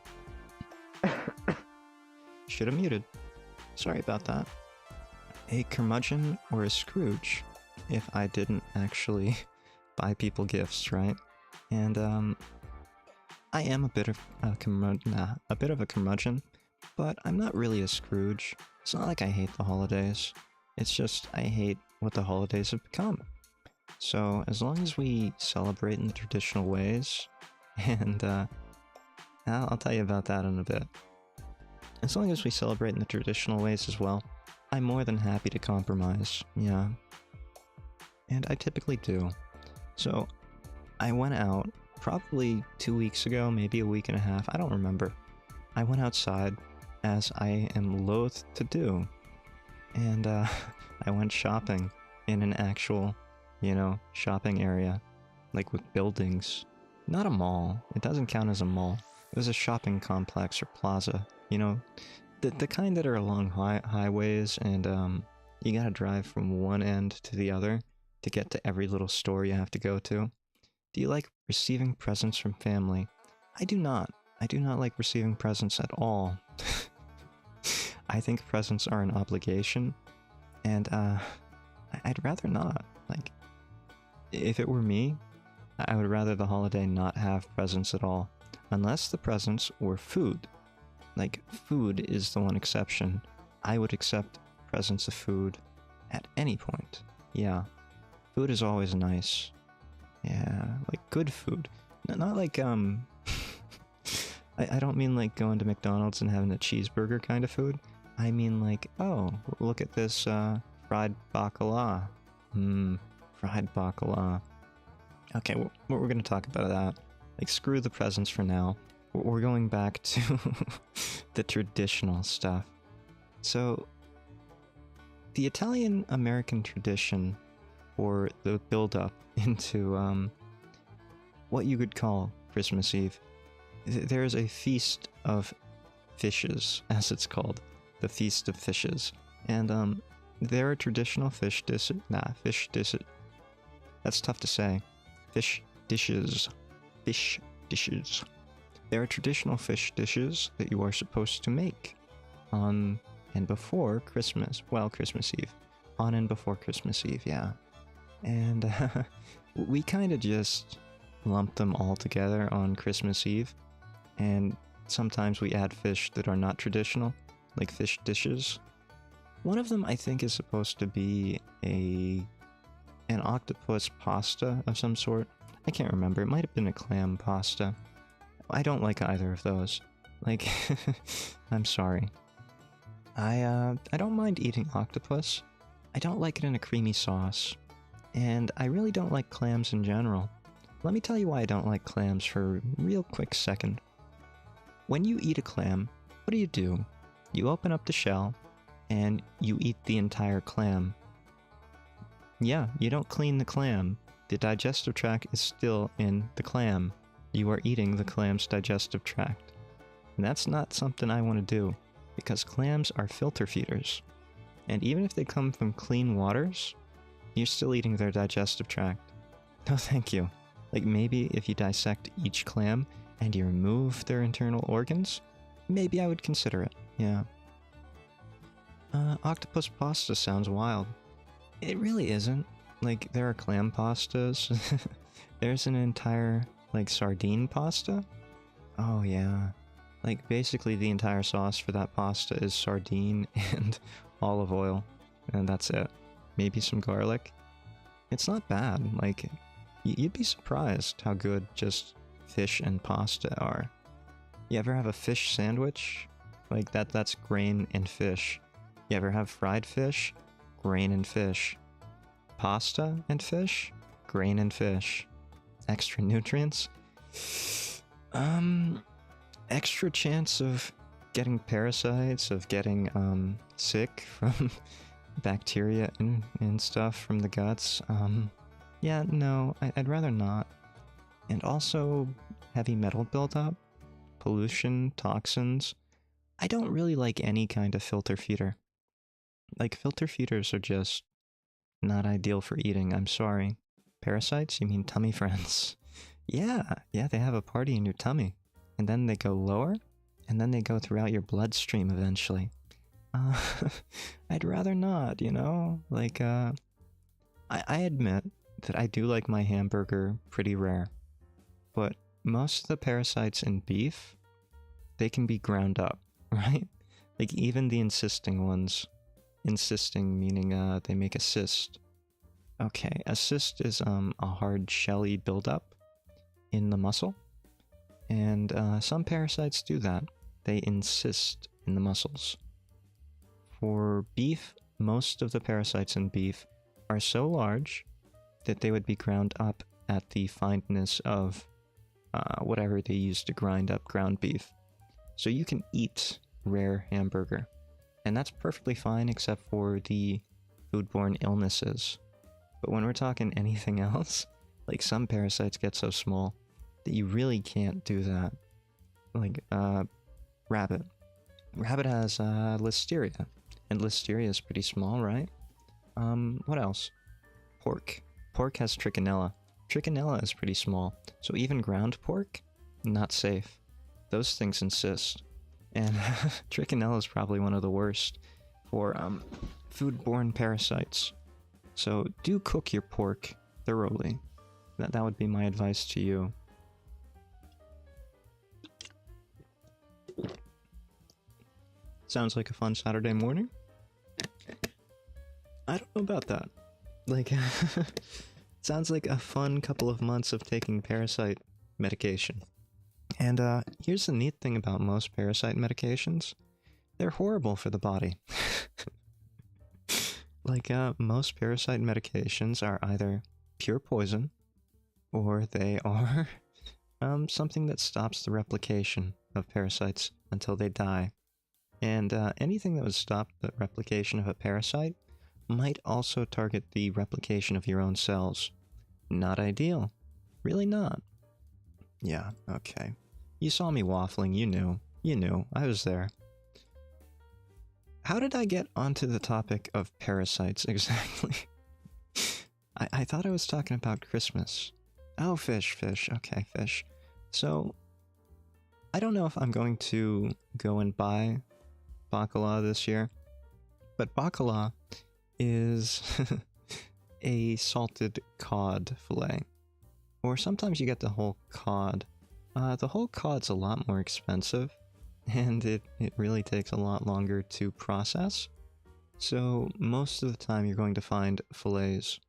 Should have muted. Sorry about that. A curmudgeon or a Scrooge if I didn't actually buy people gifts, right? And I am a bit of a curmudgeon, but I'm not really a Scrooge. It's not like I hate the holidays. It's just I hate what the holidays have become. So as long as we celebrate in the traditional ways, and I'll tell you about that in a bit. As long as we celebrate in the traditional ways as well, I'm more than happy to compromise, yeah. And I typically do. So, I went out probably 2 weeks ago, maybe a week and a half, I don't remember. I went outside, as I am loath to do. And I went shopping in an actual, shopping area. Like with buildings. Not a mall. It doesn't count as a mall. It was a shopping complex or plaza. The kind that are along highways and you gotta drive from one end to the other to get to every little store you have to go to. Do you like receiving presents from family? I do not. I do not like receiving presents at all. I think presents are an obligation, and I'd rather not. Like, if it were me, I would rather the holiday not have presents at all, unless the presents were food. Like, food is the one exception. I would accept presents of food at any point. Yeah. Food is always nice. Yeah, like good food. Not like, I don't mean like going to McDonald's and having a cheeseburger kind of food. I mean like, oh, look at this, fried bacala. Fried bacala. Okay, well, we're gonna talk about that. Like, screw the presents for now. We're going back to the traditional stuff. So, the Italian-American tradition, or the build-up into what you could call Christmas Eve, there is a feast of fishes, as it's called, the Feast of Fishes, and there are traditional fish dishes. That's tough to say. Fish dishes. There are traditional fish dishes that you are supposed to make on and before Christmas. Well, Christmas Eve. On and before Christmas Eve, yeah. And we kind of just lump them all together on Christmas Eve. And sometimes we add fish that are not traditional, like fish dishes. One of them I think is supposed to be an octopus pasta of some sort. I can't remember. It might have been a clam pasta. I don't like either of those. Like, I'm sorry. I don't mind eating octopus. I don't like it in a creamy sauce. And I really don't like clams in general. Let me tell you why I don't like clams for a real quick second. When you eat a clam, what do? You open up the shell, and you eat the entire clam. Yeah, you don't clean the clam. The digestive tract is still in the clam. You are eating the clam's digestive tract. And that's not something I want to do, because clams are filter feeders. And even if they come from clean waters, you're still eating their digestive tract. No thank you. Like, maybe if you dissect each clam and you remove their internal organs, maybe I would consider it, yeah. Octopus pasta sounds wild. It really isn't. Like, there are clam pastas. There's an entire, like, sardine pasta? Oh, yeah. Like, basically the entire sauce for that pasta is sardine and olive oil. And that's it. Maybe some garlic. It's not bad. Like, you'd be surprised how good just fish and pasta are. You ever have a fish sandwich? Like that's grain and fish. You ever have fried fish? Grain and fish. Pasta and fish? Grain and fish. Extra nutrients? Extra chance of getting parasites, of getting sick from bacteria and stuff from the guts. Yeah, no, I'd rather not. And also heavy metal buildup, pollution, toxins. I don't really like any kind of filter feeder. Like, filter feeders are just not ideal for eating, I'm sorry. Parasites? You mean tummy friends? Yeah, they have a party in your tummy. And then they go lower, and then they go throughout your bloodstream eventually. I'd rather not, you know? Like, I admit that I do like my hamburger pretty rare. But most of the parasites in beef, they can be ground up, right? Like, even the insisting ones. Insisting meaning they make a cyst. Okay, a cyst is a hard shelly buildup in the muscle. And some parasites do that. They insist in the muscles. For beef, most of the parasites in beef are so large that they would be ground up at the fineness of whatever they use to grind up ground beef. So you can eat rare hamburger. And that's perfectly fine except for the foodborne illnesses. But when we're talking anything else, like some parasites get so small that you really can't do that. Like, rabbit. Rabbit has listeria. And listeria is pretty small, right? What else? Pork. Pork has trichinella. Trichinella is pretty small. So even ground pork, not safe. Those things insist. And trichinella is probably one of the worst for foodborne parasites. So do cook your pork thoroughly. That would be my advice to you. Sounds like a fun Saturday morning? I don't know about that. Like, sounds like a fun couple of months of taking parasite medication. And here's the neat thing about most parasite medications. They're horrible for the body. Like, most parasite medications are either pure poison, or they are something that stops the replication of parasites until they die. And anything that would stop the replication of a parasite might also target the replication of your own cells. Not ideal. Really not. Yeah, okay. You saw me waffling, you knew. You knew, I was there. How did I get onto the topic of parasites exactly? I thought I was talking about Christmas. Oh, fish, okay, fish. So, I don't know if I'm going to go and buy bacala this year, but bacala is a salted cod fillet. Or sometimes you get the whole cod. The whole cod's a lot more expensive, and it really takes a lot longer to process. So most of the time you're going to find fillets.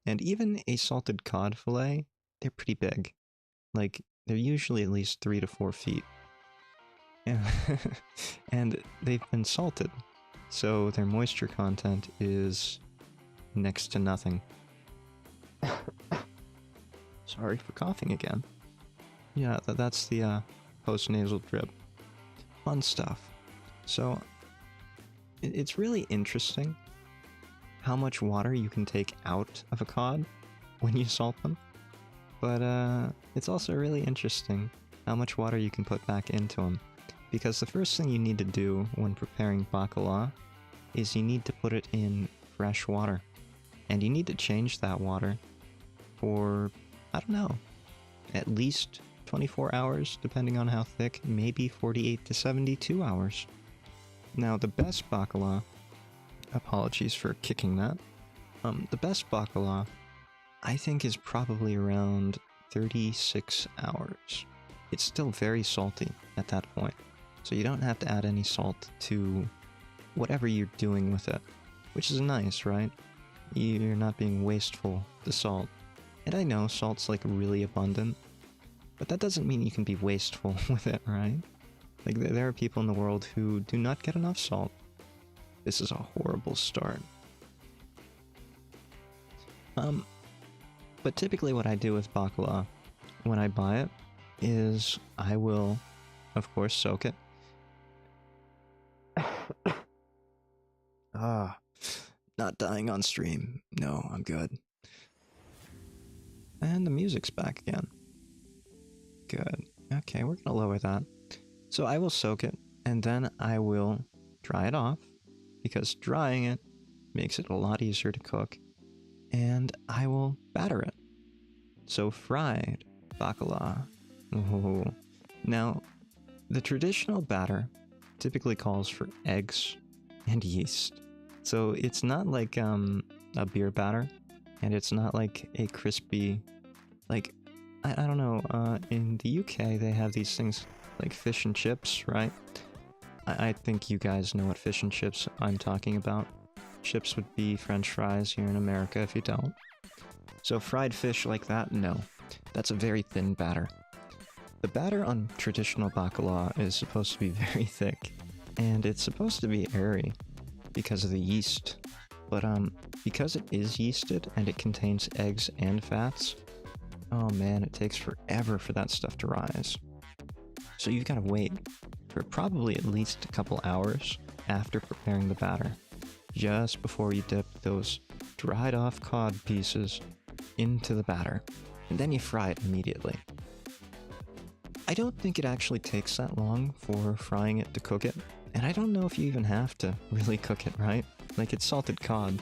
And even a salted cod fillet, they're pretty big. Like, they're usually at least 3 to 4 feet. And they've been salted, so their moisture content is next to nothing. Sorry for coughing again. Yeah, that's the post-nasal drip. Fun stuff. So, it's really interesting how much water you can take out of a cod when you salt them. But it's also really interesting how much water you can put back into them. Because the first thing you need to do when preparing bacala is you need to put it in fresh water. And you need to change that water for, I don't know, at least 24 hours, depending on how thick, maybe 48 to 72 hours. Now, the best bacala, apologies for kicking that, the best bacala, I think, is probably around 36 hours. It's still very salty at that point, so you don't have to add any salt to whatever you're doing with it, which is nice, right? You're not being wasteful with the salt. And I know salt's like really abundant, But that doesn't mean you can be wasteful with it, right? Like, there are people in the world who do not get enough salt. This is a horrible start. But typically what I do with baklava, when I buy it, is I will, of course, soak it. Not dying on stream. No, I'm good. And the music's back again. Good. Okay, we're gonna lower that. So I will soak it, and then I will dry it off, because drying it makes it a lot easier to cook. And I will batter it. So fried baklava. Ooh. Now, the traditional batter typically calls for eggs and yeast. So it's not like a beer batter, and it's not like a crispy, like, I don't know, in the UK they have these things like fish and chips, right? I think you guys know what fish and chips I'm talking about. Chips would be French fries here in America if you don't. So fried fish like that, no. That's a very thin batter. The batter on traditional baklava is supposed to be very thick, and it's supposed to be airy because of the yeast. But because it is yeasted and it contains eggs and fats, oh man, it takes forever for that stuff to rise. So you've got to wait for probably at least a couple hours after preparing the batter, just before you dip those dried off cod pieces into the batter, and then you fry it immediately. I don't think it actually takes that long for frying it to cook it, and I don't know if you even have to really cook it, right? Like, it's salted cod.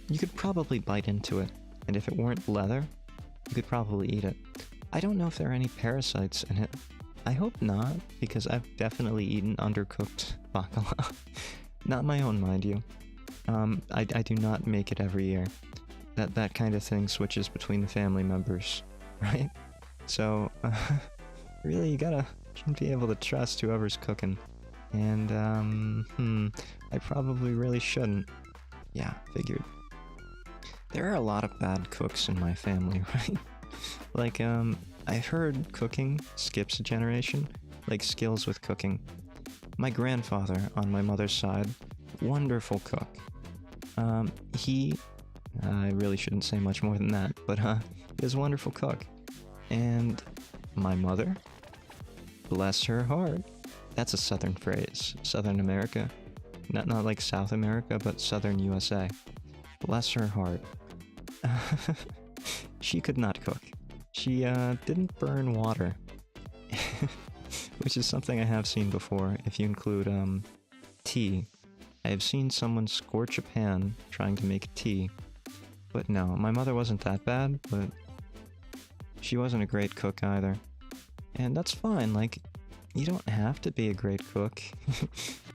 You could probably bite into it, and if it weren't leather, you could probably eat it. I don't know if there are any parasites in it. I hope not, because I've definitely eaten undercooked baklava. Not my own, mind you. I do not make it every year. That kind of thing switches between the family members, right? So, really, you gotta be able to trust whoever's cooking. And, I probably really shouldn't. Yeah, figured. There are a lot of bad cooks in my family, right? Like, I've heard cooking skips a generation, like skills with cooking. My grandfather, on my mother's side, wonderful cook. I really shouldn't say much more than that, but, he was a wonderful cook. And my mother, bless her heart, that's a southern phrase, Southern America. Not like South America, but Southern USA. Bless her heart. She could not cook. She didn't burn water, which is something I have seen before, if you include tea. I have seen someone scorch a pan trying to make tea, but no, my mother wasn't that bad, but she wasn't a great cook either. And that's fine, like, you don't have to be a great cook.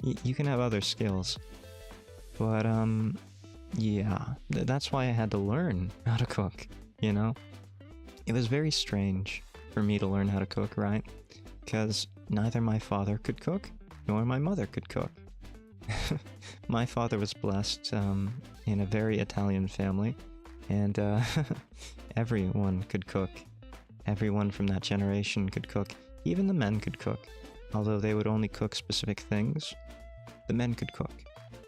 You can have other skills. But, yeah, that's why I had to learn how to cook, you know? It was very strange for me to learn how to cook, right? Because neither my father could cook, nor my mother could cook. My father was blessed in a very Italian family, and everyone could cook. Everyone from that generation could cook. Even the men could cook. Although they would only cook specific things, the men could cook.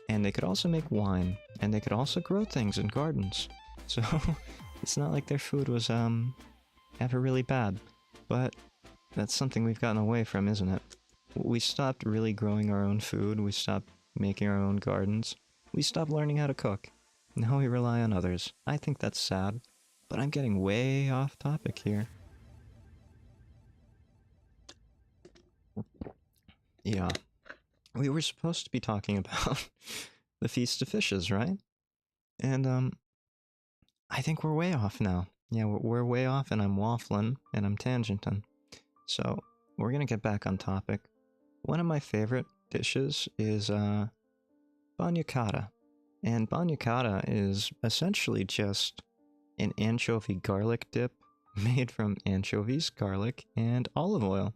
And they could also make wine, and they could also grow things in gardens. So it's not like their food was ever really bad. But that's something we've gotten away from, isn't it? We stopped really growing our own food, we stopped making our own gardens, we stopped learning how to cook. Now we rely on others. I think that's sad, but I'm getting way off topic here. Yeah. We were supposed to be talking about the Feast of Fishes, right? And, I think we're way off now. Yeah, we're way off, and I'm waffling, and I'm tangenting. So, we're gonna get back on topic. One of my favorite dishes is, bagna cotta. And bagna cotta is essentially just an anchovy garlic dip made from anchovies, garlic, and olive oil.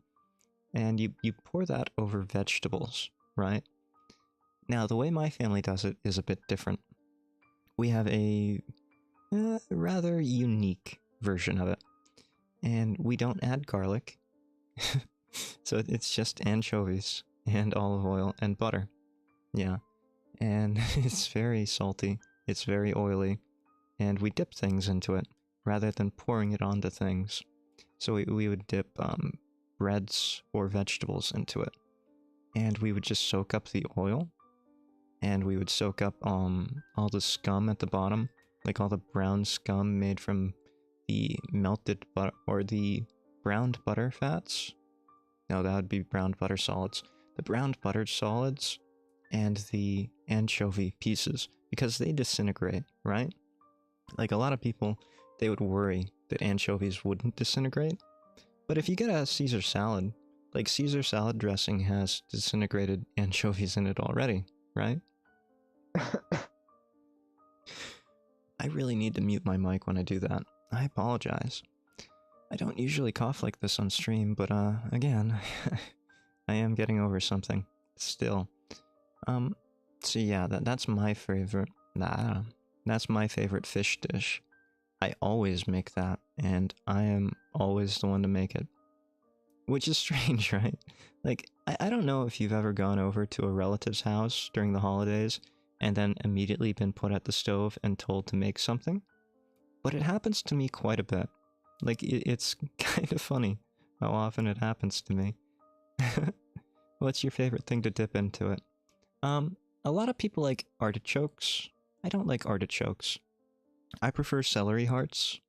And you pour that over vegetables, right? Now, the way my family does it is a bit different. We have a rather unique version of it. and we don't add garlic. So it's just anchovies and olive oil and butter. Yeah. And it's very salty, it's very oily, and we dip things into it rather than pouring it onto things. So we would dip breads or vegetables into it, and we would just soak up the oil, and we would soak up all the scum at the bottom, like all the brown scum made from the melted butter or the browned butter fats. No, that would be browned butter solids. The browned butter solids and the anchovy pieces, because they disintegrate, right? Like a lot of people, they would worry that anchovies wouldn't disintegrate. But if you get a Caesar salad, like Caesar salad dressing has disintegrated anchovies in it already, right? I really need to mute my mic when I do that. I apologize. I don't usually cough like this on stream, but again, I am getting over something. Still. So yeah, that's my favorite. That's my favorite fish dish. I always make that, and I am always the one to make it. Which is strange, right? Like, I don't know if you've ever gone over to a relative's house during the holidays and then immediately been put at the stove and told to make something, but it happens to me quite a bit. Like, it's kind of funny how often it happens to me. What's your favorite thing to dip into it? A lot of people like artichokes. I don't like artichokes. I prefer celery hearts.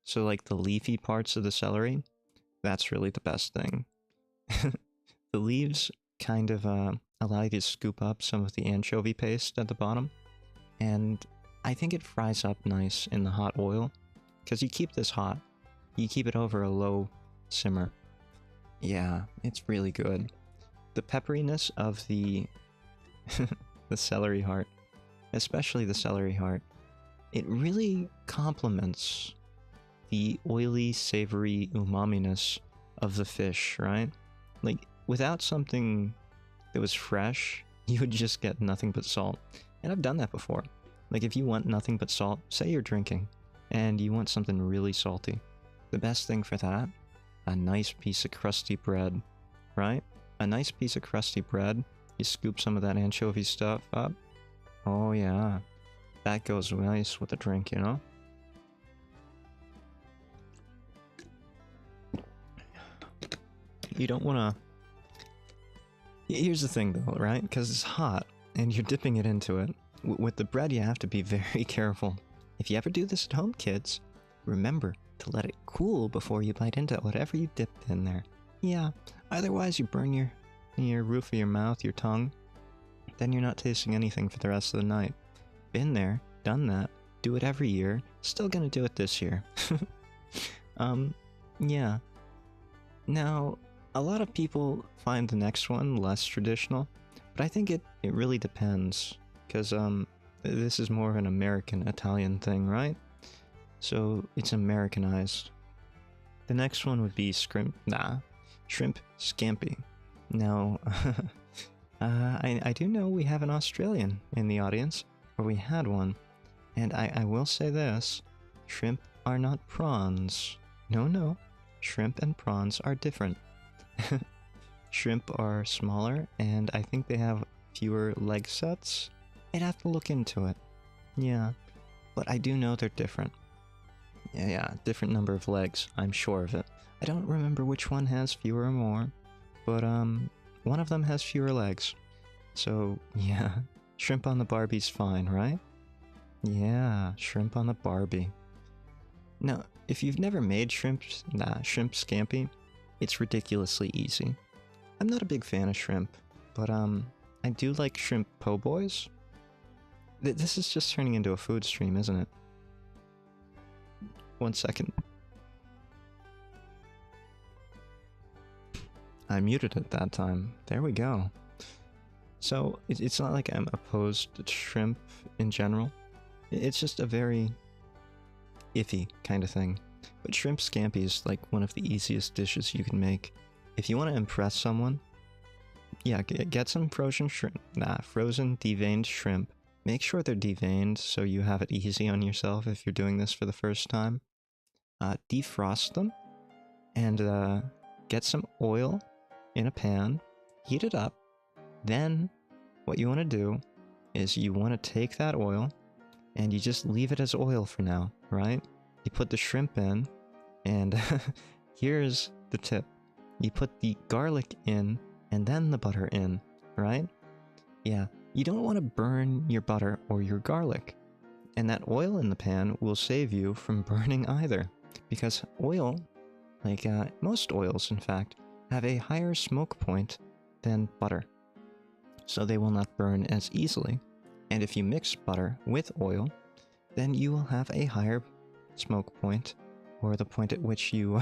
So like the leafy parts of the celery, that's really the best thing. The leaves kind of allow you to scoop up some of the anchovy paste at the bottom, and I think it fries up nice in the hot oil, because you keep this hot. You keep it over a low simmer. Yeah, it's really good. The pepperiness of the the celery heart, especially the celery heart, it really complements the oily, savory umami-ness of the fish, right? Like, without something that was fresh, you would just get nothing but salt. And I've done that before. Like, if you want nothing but salt, say you're drinking, and you want something really salty. The best thing for that, a nice piece of crusty bread, right? A nice piece of crusty bread, you scoop some of that anchovy stuff up. Oh yeah, that goes nice with a drink, you know? You don't want to... Here's the thing though, right? Because it's hot, and you're dipping it into it. With the bread, you have to be very careful. If you ever do this at home, kids, remember to let it cool before you bite into whatever you dipped in there. Yeah, otherwise you burn your roof of your mouth, your tongue. Then you're not tasting anything for the rest of the night. Been there, done that, do it every year, still gonna do it this year. Yeah. Now, a lot of people find the next one less traditional, but I think it really depends, because this is more of an American-Italian thing, right? So it's Americanized. The next one would be shrimp scampi. Now, I do know we have an Australian in the audience, or we had one, and I will say this, shrimp are not prawns. No, shrimp and prawns are different. Shrimp are smaller, and I think they have fewer leg sets. I'd have to look into it. Yeah, but I do know they're different. Yeah, different number of legs, I'm sure of it. I don't remember which one has fewer or more, but one of them has fewer legs. So, yeah, shrimp on the Barbie's fine, right? Yeah, shrimp on the Barbie. Now, if you've never made shrimp scampi, it's ridiculously easy. I'm not a big fan of shrimp, but I do like shrimp po' boys. This is just turning into a food stream, isn't it? 1 second. I muted it that time. There we go. So, it's not like I'm opposed to shrimp in general. It's just a very iffy kind of thing. But shrimp scampi is like one of the easiest dishes you can make. If you want to impress someone, yeah, get some frozen deveined shrimp. Make sure they're deveined so you have it easy on yourself if you're doing this for the first time. Defrost them, and get some oil in a pan, heat it up. Then what you want to do is you want to take that oil and you just leave it as oil for now, right? You put the shrimp in, and here's the tip. You put the garlic in and then the butter in, right? Yeah, you don't want to burn your butter or your garlic. And that oil in the pan will save you from burning either. Because oil, like most oils in fact, have a higher smoke point than butter. So they will not burn as easily. And if you mix butter with oil, then you will have a higher smoke point, or the point at which you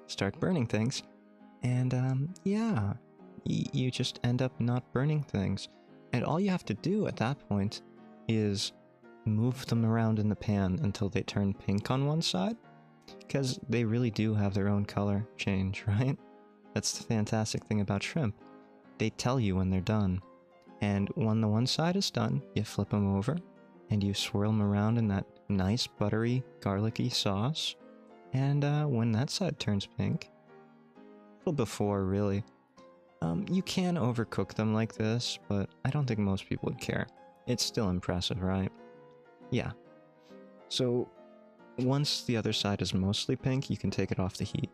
start burning things. And yeah, you just end up not burning things. And all you have to do at that point is move them around in the pan until they turn pink on one side. Because they really do have their own color change, right? That's the fantastic thing about shrimp. They tell you when they're done. And when the one side is done, you flip them over and you swirl them around in that nice buttery, garlicky sauce. And when that side turns pink, a little before really, you can overcook them like this, but I don't think most people would care. It's still impressive, right? Yeah. So once the other side is mostly pink, you can take it off the heat.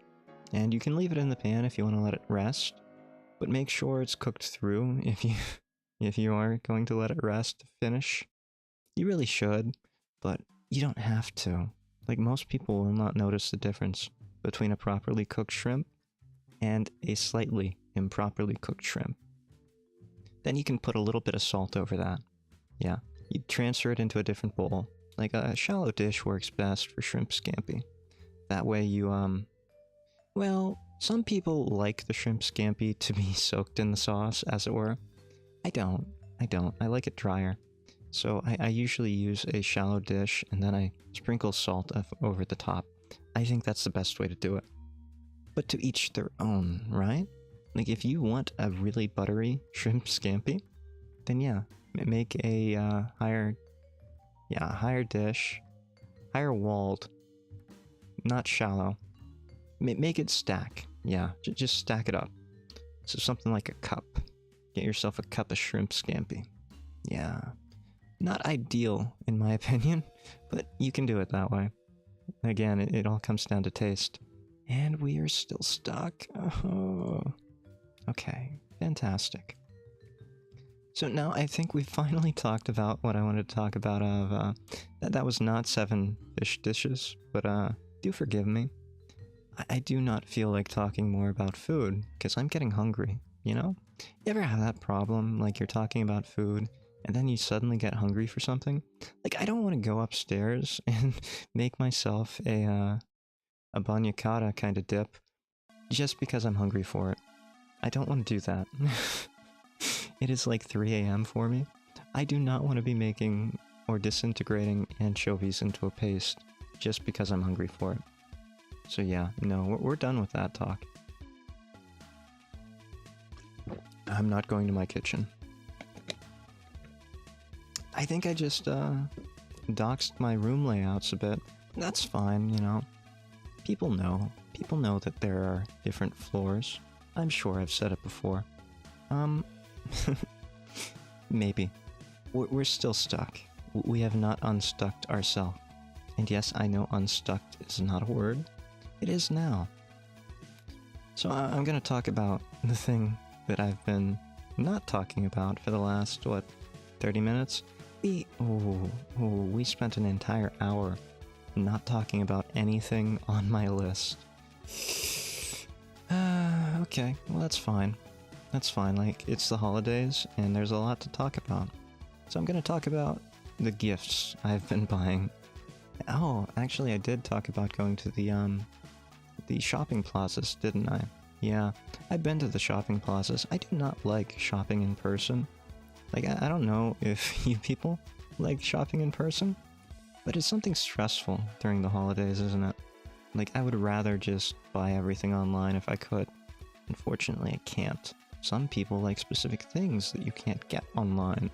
And you can leave it in the pan if you want to let it rest, but make sure it's cooked through if you are going to let it rest to finish. You really should, but you don't have to. Like, most people will not notice the difference between a properly cooked shrimp and a slightly improperly cooked shrimp. Then you can put a little bit of salt over that. Yeah, you transfer it into a different bowl. Like a shallow dish works best for shrimp scampi. That way you, well, some people like the shrimp scampi to be soaked in the sauce, as it were. I don't. I like it drier. So I usually use a shallow dish and then I sprinkle salt over the top. I think that's the best way to do it. But to each their own, right? Like, if you want a really buttery shrimp scampi, then yeah, make a higher dish, higher walled, not shallow. Make it stack, yeah, just stack it up. So something like a cup. Get yourself a cup of shrimp scampi. Yeah, not ideal in my opinion, but you can do it that way. Again, it all comes down to taste. And we are still stuck. Oh. Okay, fantastic. So now I think we finally talked about what I wanted to talk about. That was not 7 fish dishes, but do forgive me. I do not feel like talking more about food, because I'm getting hungry, you know? You ever have that problem, like you're talking about food, and then you suddenly get hungry for something? Like, I don't want to go upstairs and make myself a bagna cotta kind of dip, just because I'm hungry for it. I don't want to do that. It is like 3 a.m. for me. I do not want to be making or disintegrating anchovies into a paste just because I'm hungry for it. So yeah, no, we're done with that talk. I'm not going to my kitchen. I think I just doxed my room layouts a bit. That's fine, you know. People know that there are different floors. I'm sure I've said it before. Maybe. We're still stuck. We have not unstuck ourselves. And yes, I know unstuck is not a word. It is now. So I'm going to talk about the thing that I've been not talking about for the last, 30 minutes? We spent an entire hour not talking about anything on my list. Okay, well that's fine. That's fine, like, it's the holidays, and there's a lot to talk about. So I'm gonna talk about the gifts I've been buying. Oh, actually I did talk about going to the shopping plazas, didn't I? Yeah, I've been to the shopping plazas. I do not like shopping in person. Like, I don't know if you people like shopping in person, but it's something stressful during the holidays, isn't it? Like, I would rather just buy everything online if I could. Unfortunately, I can't. Some people like specific things that you can't get online.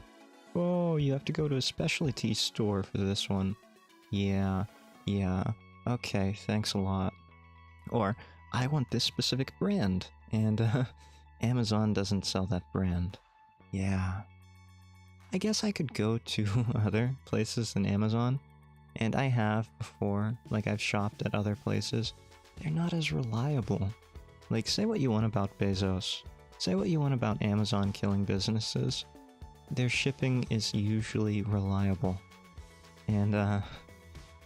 Oh, you have to go to a specialty store for this one. Yeah, okay, thanks a lot. Or, I want this specific brand, and Amazon doesn't sell that brand. Yeah. I guess I could go to other places than Amazon, and I have before, like I've shopped at other places. They're not as reliable. Like, say what you want about Bezos, say what you want about Amazon killing businesses, their shipping is usually reliable. And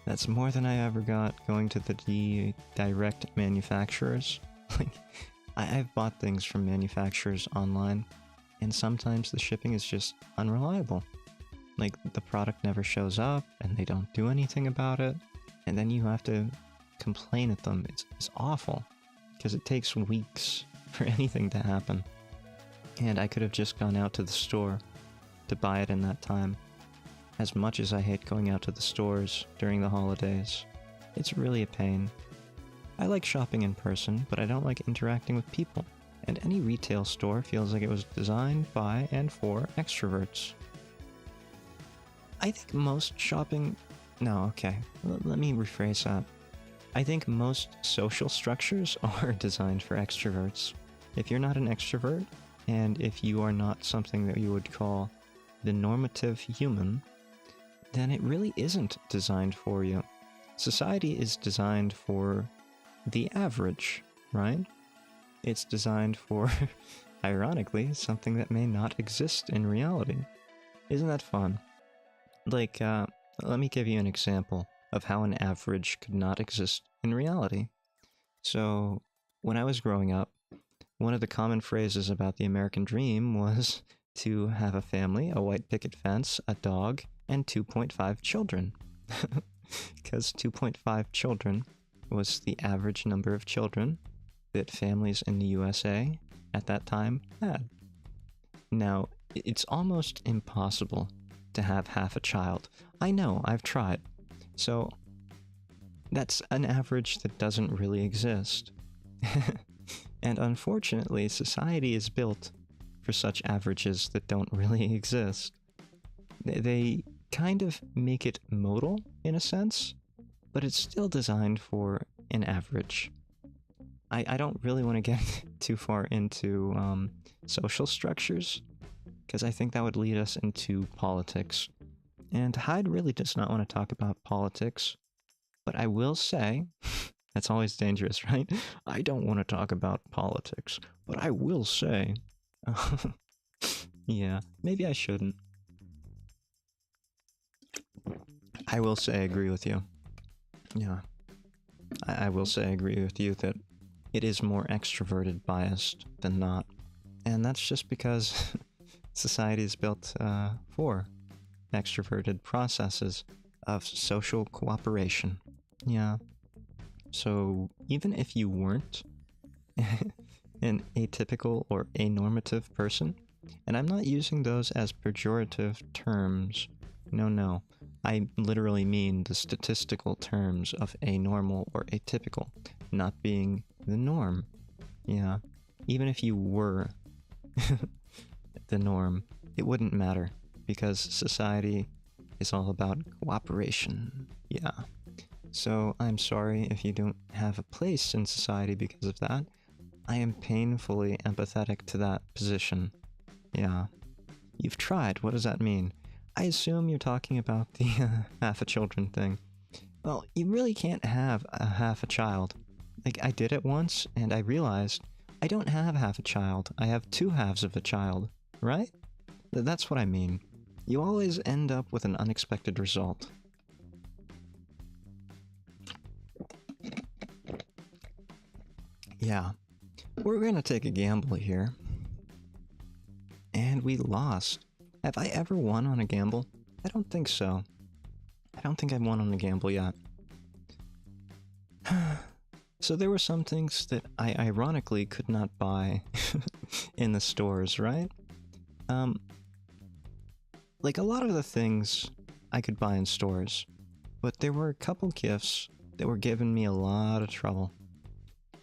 that's more than I ever got going to the direct manufacturers. Like, I've bought things from manufacturers online, and sometimes the shipping is just unreliable. Like, the product never shows up, and they don't do anything about it, and then you have to complain at them. It's awful, because it takes weeks for anything to happen. And I could have just gone out to the store to buy it in that time. As much as I hate going out to the stores during the holidays, it's really a pain. I like shopping in person, but I don't like interacting with people. And any retail store feels like it was designed by and for extroverts. I think most shopping... No, okay. Let me rephrase that. I think most social structures are designed for extroverts. If you're not an extrovert, and if you are not something that you would call the normative human, then it really isn't designed for you. Society is designed for the average, right? It's designed for, ironically, something that may not exist in reality. Isn't that fun? Like, let me give you an example of how an average could not exist in reality. So, when I was growing up, one of the common phrases about the American dream was to have a family, a white picket fence, a dog, and 2.5 children. Because 2.5 children was the average number of children that families in the USA at that time had. Now, it's almost impossible to have half a child. I know, I've tried. So, that's an average that doesn't really exist. And unfortunately, society is built for such averages that don't really exist. They kind of make it modal, in a sense, but it's still designed for an average. I don't really want to get too far into social structures, because I think that would lead us into politics. And Hyde really does not want to talk about politics, but I will say, that's always dangerous, right? I don't want to talk about politics, but I will say... Yeah, maybe I shouldn't. I will say I agree with you. Yeah. I will say I agree with you that it is more extroverted biased than not. And that's just because society is built for extroverted processes of social cooperation. Yeah. So even if you weren't an atypical or anormative person, and I'm not using those as pejorative terms, no, I literally mean the statistical terms of anormal or atypical, not being the norm. Yeah, even if you were the norm, it wouldn't matter, because society is all about cooperation. Yeah. So I'm sorry if you don't have a place in society because of that. I am painfully empathetic to that position. Yeah. You've tried, what does that mean? I assume you're talking about the half a children thing. Well, you really can't have a half a child. Like, I did it once, and I realized I don't have half a child. I have two halves of a child, right? That's what I mean. You always end up with an unexpected result. Yeah. We're gonna take a gamble here. And we lost. Have I ever won on a gamble? I don't think so. I don't think I've won on a gamble yet. So there were some things that I ironically could not buy in the stores, right? Like a lot of the things I could buy in stores, but there were a couple gifts that were giving me a lot of trouble.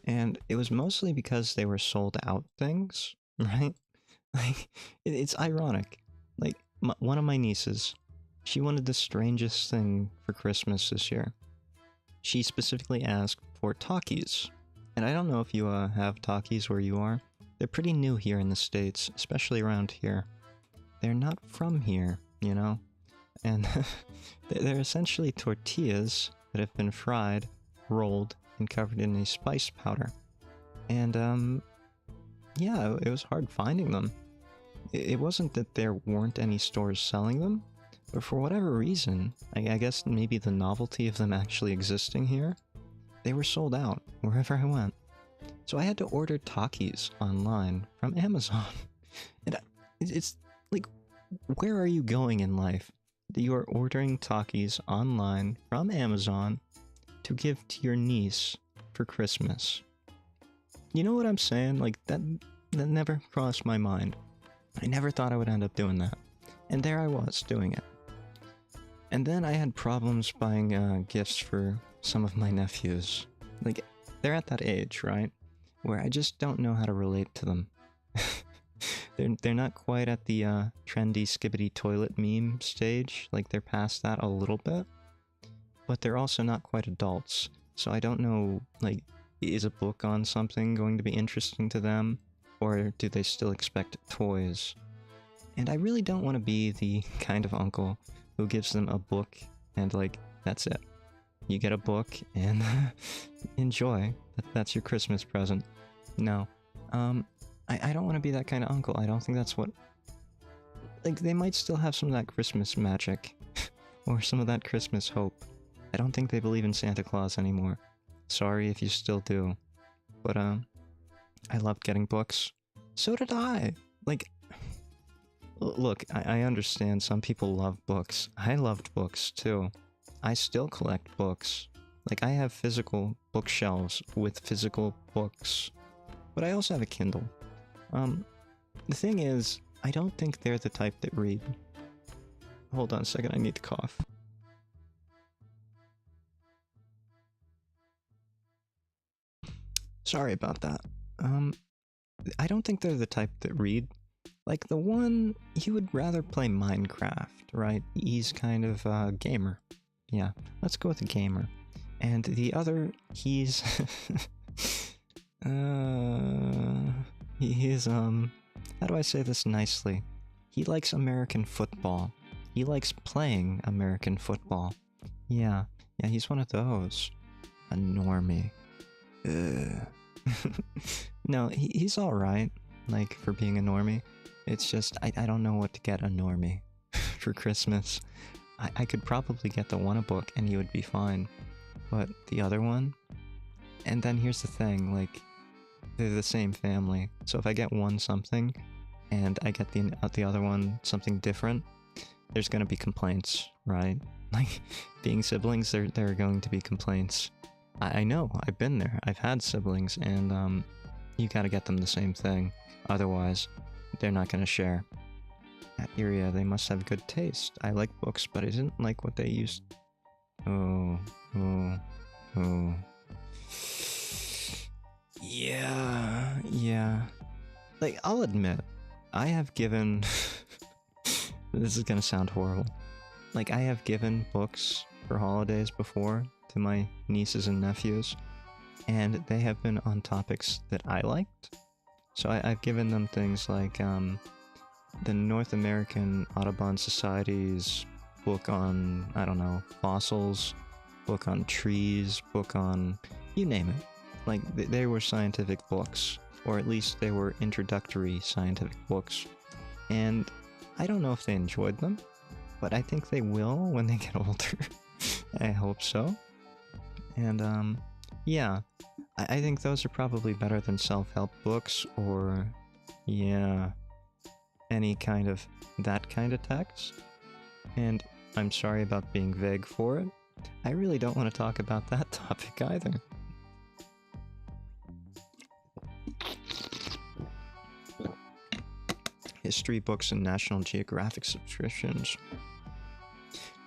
And it was mostly because they were sold out things, right? Like, it's ironic. Like, one of my nieces, she wanted the strangest thing for Christmas this year. She specifically asked for Takis. And I don't know if you have talkies where you are. They're pretty new here in the States, especially around here. They're not from here, you know? And they're essentially tortillas that have been fried, rolled, and covered in a spice powder. And, yeah, it was hard finding them. It wasn't that there weren't any stores selling them, but for whatever reason, I guess maybe the novelty of them actually existing here, they were sold out wherever I went. So I had to order Takis online from Amazon. And it's like, where are you going in life that you are ordering Takis online from Amazon to give to your niece for Christmas? You know what I'm saying? Like, that never crossed my mind. I never thought I would end up doing that. And there I was, doing it. And then I had problems buying gifts for some of my nephews. Like, they're at that age, right? Where I just don't know how to relate to them. They're not quite at the trendy skibbity toilet meme stage. Like, they're past that a little bit. But they're also not quite adults. So I don't know, like, is a book on something going to be interesting to them? Or do they still expect toys? And I really don't want to be the kind of uncle who gives them a book and, like, that's it. You get a book and enjoy. That's your Christmas present. No. I don't want to be that kind of uncle. I don't think that's what... Like, they might still have some of that Christmas magic. Or some of that Christmas hope. I don't think they believe in Santa Claus anymore. Sorry if you still do. But, I loved getting books. So did I! Like... Look, I understand some people love books. I loved books, too. I still collect books. Like, I have physical bookshelves with physical books. But I also have a Kindle. The thing is, I don't think they're the type that read. Hold on a second, I need to cough. Sorry about that. I don't think they're the type that read. Like, the one, he would rather play Minecraft, right? He's kind of a gamer. Yeah, let's go with a gamer. And the other, he's... he is, how do I say this nicely? He likes American football. He likes playing American football. Yeah, he's one of those. A normie. No, he's alright, like, for being a normie. It's just, I don't know what to get a normie for Christmas. I could probably get the one a book and he would be fine. But the other one? And then here's the thing, like, they're the same family. So if I get one something, and I get the other one something different, there's gonna be complaints, right? Like, being siblings, there are going to be complaints. I know, I've been there. I've had siblings, and, you gotta get them the same thing. Otherwise, they're not gonna share. At Iria, they must have good taste. I like books, but I didn't like what they used... Oh. Yeah. Like, I'll admit, I have given... This is gonna sound horrible. Like, I have given books for holidays before to my nieces and nephews, and they have been on topics that I liked. So I've given them things like, the North American Audubon Society's book on, I don't know, fossils, book on trees, book on... you name it. Like, they were scientific books, or at least they were introductory scientific books. And I don't know if they enjoyed them, but I think they will when they get older. I hope so. And, yeah, I think those are probably better than self-help books, or, yeah, any kind of that kind of text. And I'm sorry about being vague for it. I really don't want to talk about that topic either. History books and National Geographic subscriptions.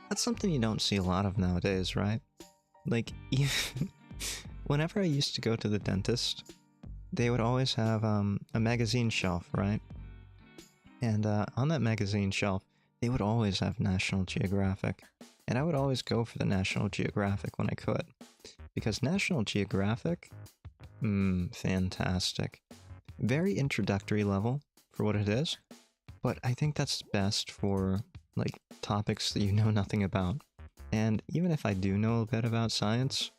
That's something you don't see a lot of nowadays, right? Like, whenever I used to go to the dentist, they would always have a magazine shelf, right? And on that magazine shelf, they would always have National Geographic. And I would always go for the National Geographic when I could. Because National Geographic Fantastic. Very introductory level for what it is, but I think that's best for, like, topics that you know nothing about. And even if I do know a bit about science,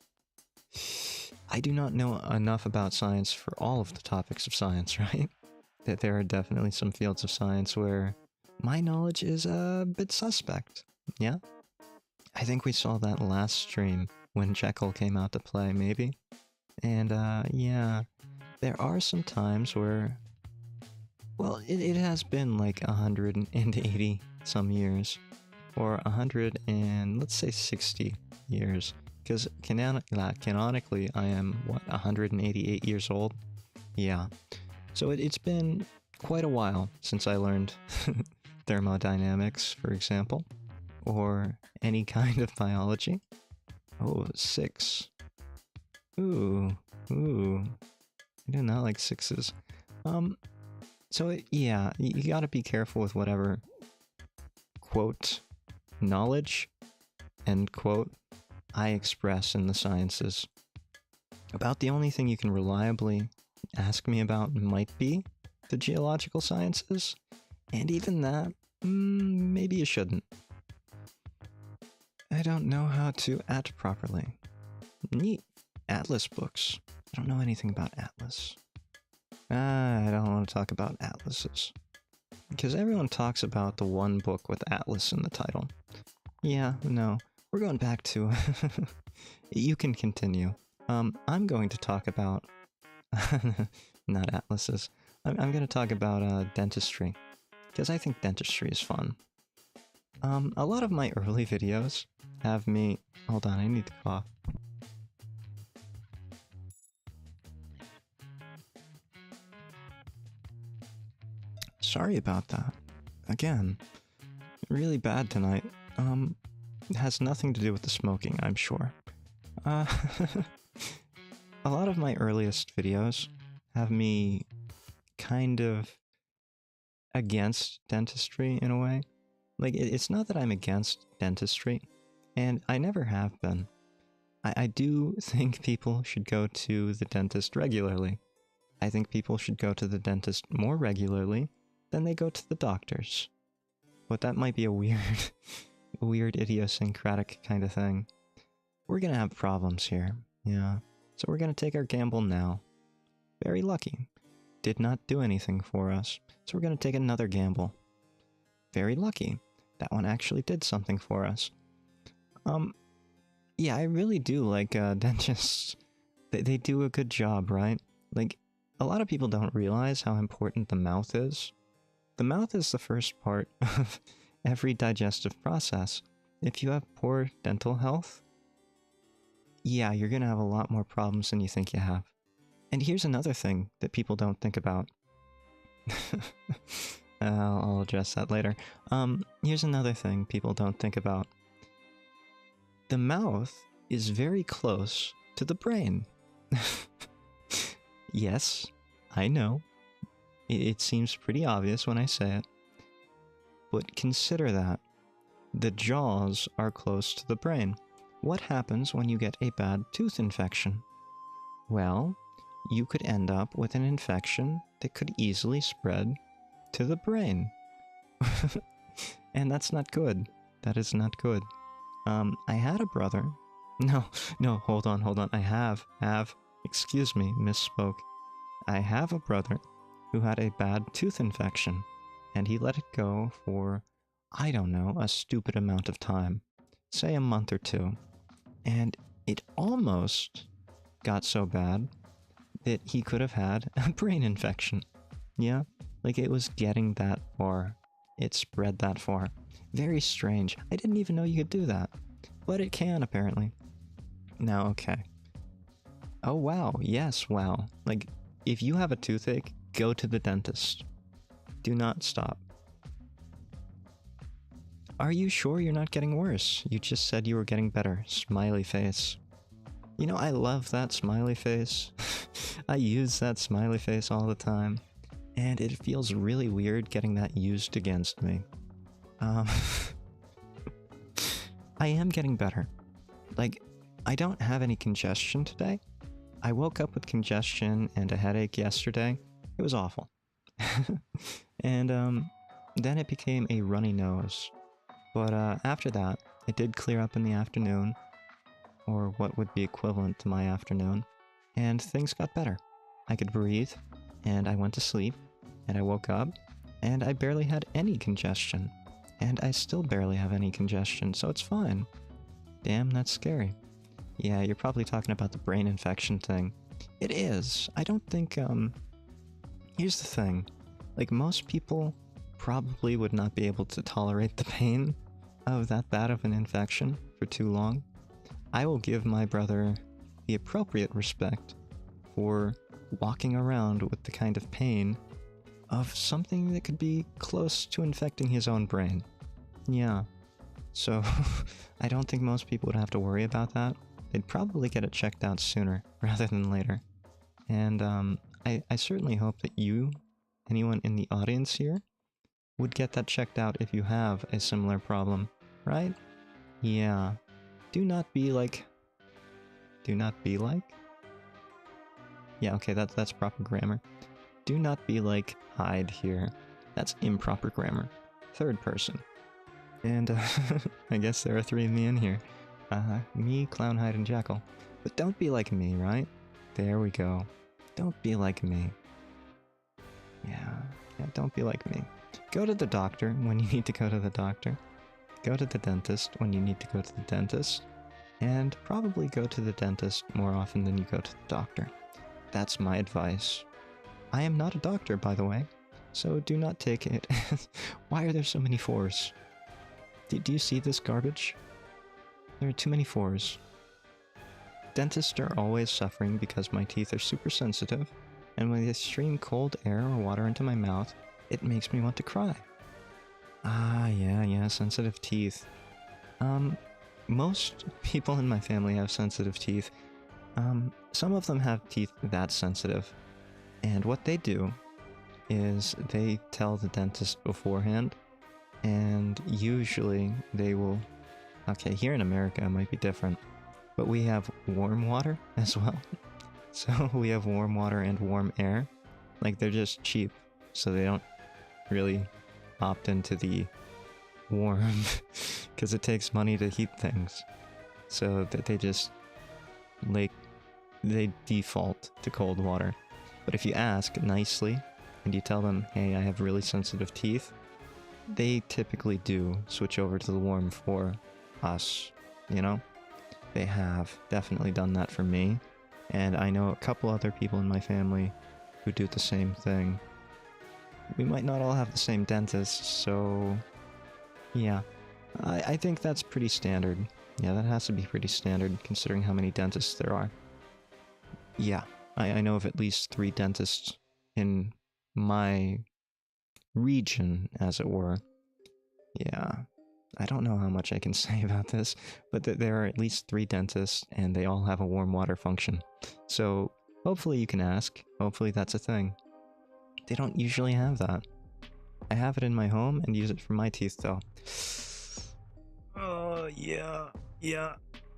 I do not know enough about science for all of the topics of science, right? That there are definitely some fields of science where my knowledge is a bit suspect, yeah? I think we saw that last stream when Jekyll came out to play, maybe? And, yeah, there are some times where, well, it has been like 180 some years, or 100 and, let's say 60 years, because canonically I am, what, 188 years old? Yeah. So it's been quite a while since I learned thermodynamics, for example, or any kind of biology. Oh, 6. Ooh. I do not like 6s. So yeah, you gotta be careful with whatever, quote, knowledge, end quote, I express in the sciences. About the only thing you can reliably ask me about might be the geological sciences, and even that, maybe you shouldn't. I don't know how to at properly. Neat. Atlas books. I don't know anything about Atlas. I don't want to talk about atlases. Because everyone talks about the one book with Atlas in the title. Yeah, no. We're going back to... You can continue. I'm going to talk about... not atlases. I'm going to talk about dentistry. Because I think dentistry is fun. A lot of my early videos have me... Hold on, I need to cough. Sorry about that. Again, really bad tonight. It has nothing to do with the smoking, I'm sure. A lot of my earliest videos have me kind of against dentistry in a way. Like, it's not that I'm against dentistry, and I never have been. I do think people should go to the dentist regularly. I think people should go to the dentist more regularly than they go to the doctors. But that might be a weird idiosyncratic kind of thing. We're gonna have problems here, yeah. So we're gonna take our gamble now. Very lucky. Did not do anything for us. So we're gonna take another gamble. Very lucky. That one actually did something for us. Yeah, I really do like dentists. They do a good job, right? Like, a lot of people don't realize how important the mouth is. The mouth is the first part of every digestive process. If you have poor dental health, yeah, you're gonna have a lot more problems than you think you have. And here's another thing that people don't think about. I'll address that later. Here's another thing people don't think about. The mouth is very close to the brain. Yes, I know. It seems pretty obvious when I say it. But consider that. The jaws are close to the brain. What happens when you get a bad tooth infection? Well, you could end up with an infection that could easily spread to the brain. And that's not good. That is not good. I had a brother. No, hold on. I have, excuse me, misspoke. I have a brother who had a bad tooth infection, and he let it go for, I don't know, a stupid amount of time. Say a month or two. And it almost got so bad that he could have had a brain infection. Yeah? Like, it was getting that far. It spread that far. Very strange. I didn't even know you could do that. But it can, apparently. Now, okay. Oh, wow. Yes, wow. Like, if you have a toothache, go to the dentist. Do not stop. Are you sure you're not getting worse? You just said you were getting better. Smiley face. You know, I love that smiley face. I use that smiley face all the time. And it feels really weird getting that used against me. I am getting better. Like, I don't have any congestion today, I woke up with congestion and a headache yesterday. It was awful. And then it became a runny nose. But after that, it did clear up in the afternoon, or what would be equivalent to my afternoon, and things got better. I could breathe, and I went to sleep, and I woke up, and I barely had any congestion. And I still barely have any congestion, so it's fine. Damn, that's scary. Yeah, you're probably talking about the brain infection thing. It is. I don't think, here's the thing. Like, most people probably would not be able to tolerate the pain of that bad of an infection for too long. I will give my brother the appropriate respect for walking around with the kind of pain of something that could be close to infecting his own brain. Yeah. So, I don't think most people would have to worry about that. They'd probably get it checked out sooner, rather than later. And, I certainly hope that you, anyone in the audience here, would get that checked out if you have a similar problem, right? Yeah. Do not be like... Yeah, okay, that's proper grammar. Do not be like Hyde here. That's improper grammar. Third person. And I guess there are three of me in here. Me, Clown, Hyde, and Jackal. But don't be like me, right? There we go. Don't be like me. Yeah, don't be like me. Go to the doctor when you need to go to the doctor. Go to the dentist when you need to go to the dentist. And probably go to the dentist more often than you go to the doctor. That's my advice. I am not a doctor, by the way, so do not take it. Why are there so many 4s? Do you see this garbage? There are too many 4s. Dentists are always suffering because my teeth are super sensitive, and when they stream cold air or water into my mouth, it makes me want to cry. Ah, yeah, sensitive teeth. Most people in my family have sensitive teeth. Some of them have teeth that sensitive, and what they do is they tell the dentist beforehand, and usually they will... Okay, here in America it might be different, but we have warm water as well. So we have warm water and warm air. Like, they're just cheap, so they don't really opt into the warm, because it takes money to heat things. So that they just, like, they default to cold water. But if you ask nicely, and you tell them, hey, I have really sensitive teeth, they typically do switch over to the warm for us, you know? They have definitely done that for me, and I know a couple other people in my family who do the same thing. We might not all have the same dentist, so yeah. I think that's pretty standard. Yeah, that has to be pretty standard, considering how many dentists there are. Yeah, I know of at least 3 dentists in my region, as it were. Yeah, I don't know how much I can say about this, but there are at least 3 dentists, and they all have a warm water function. So, hopefully you can ask. Hopefully that's a thing. They don't usually have that. I have it in my home and use it for my teeth, though. Oh, yeah.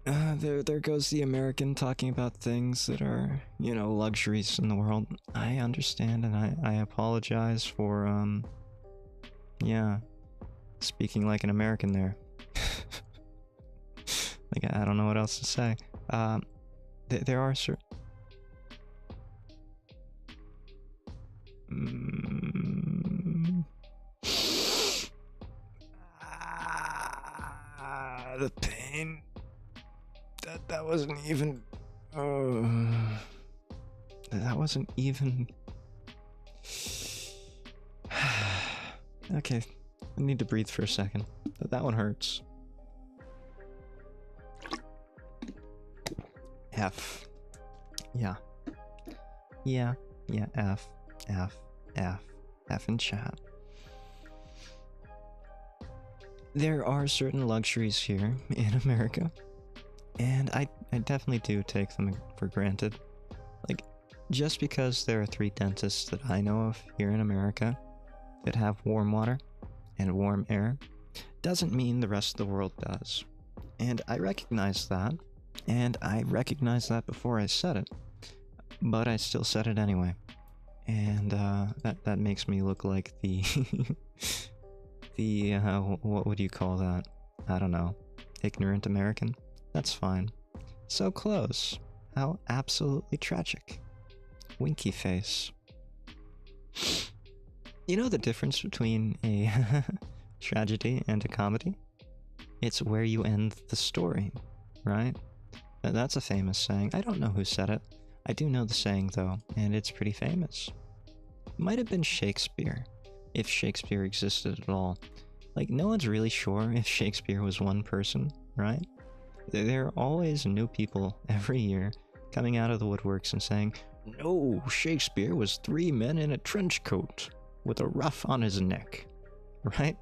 There goes the American talking about things that are, you know, luxuries in the world. I understand, and I apologize for, yeah, speaking like an American there. Like, I don't know what else to say. There are certain... the pain. That wasn't even... that wasn't even... Okay, I need to breathe for a second. That one hurts. F. Yeah. F in chat. There are certain luxuries here in America, and I definitely do take them for granted. Like, just because there are 3 dentists that I know of here in America that have warm water and warm air, doesn't mean the rest of the world does. And I recognize that, and I recognized that before I said it. but I still said it anyway. And that makes me look like the what would you call that? I don't know. Ignorant American? That's fine. So close. How absolutely tragic. Winky face. You know the difference between a tragedy and a comedy? It's where you end the story, right? That's a famous saying. I don't know who said it. I do know the saying though, and it's pretty famous. It might have been Shakespeare, if Shakespeare existed at all. Like, no one's really sure if Shakespeare was one person, right? There are always new people every year coming out of the woodworks and saying, no, Shakespeare was 3 men in a trench coat with a ruff on his neck, right?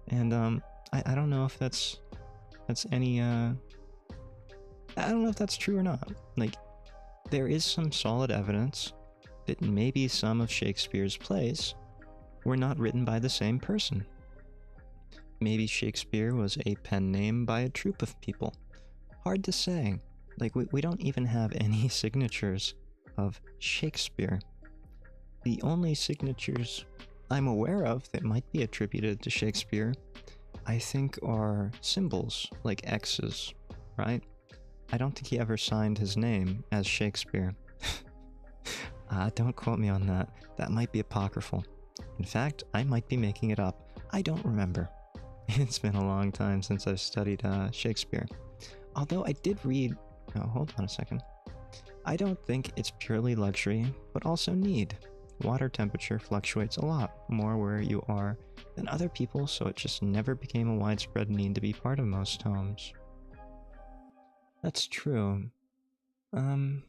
And I don't know if that's any I don't know if that's true or not. Like, there is some solid evidence that maybe some of Shakespeare's plays were not written by the same person. Maybe Shakespeare was a pen name by a troupe of people. Hard to say. Like, we don't even have any signatures of Shakespeare. The only signatures I'm aware of that might be attributed to Shakespeare, I think, are symbols, like X's, right? I don't think he ever signed his name as Shakespeare. Don't quote me on that. That might be apocryphal. In fact, I might be making it up. I don't remember. It's been a long time since I've studied Shakespeare. Although I did read... Oh, hold on a second. I don't think it's purely luxury, but also need. Water temperature fluctuates a lot more where you are than other people, so it just never became a widespread need to be part of most homes. That's true. I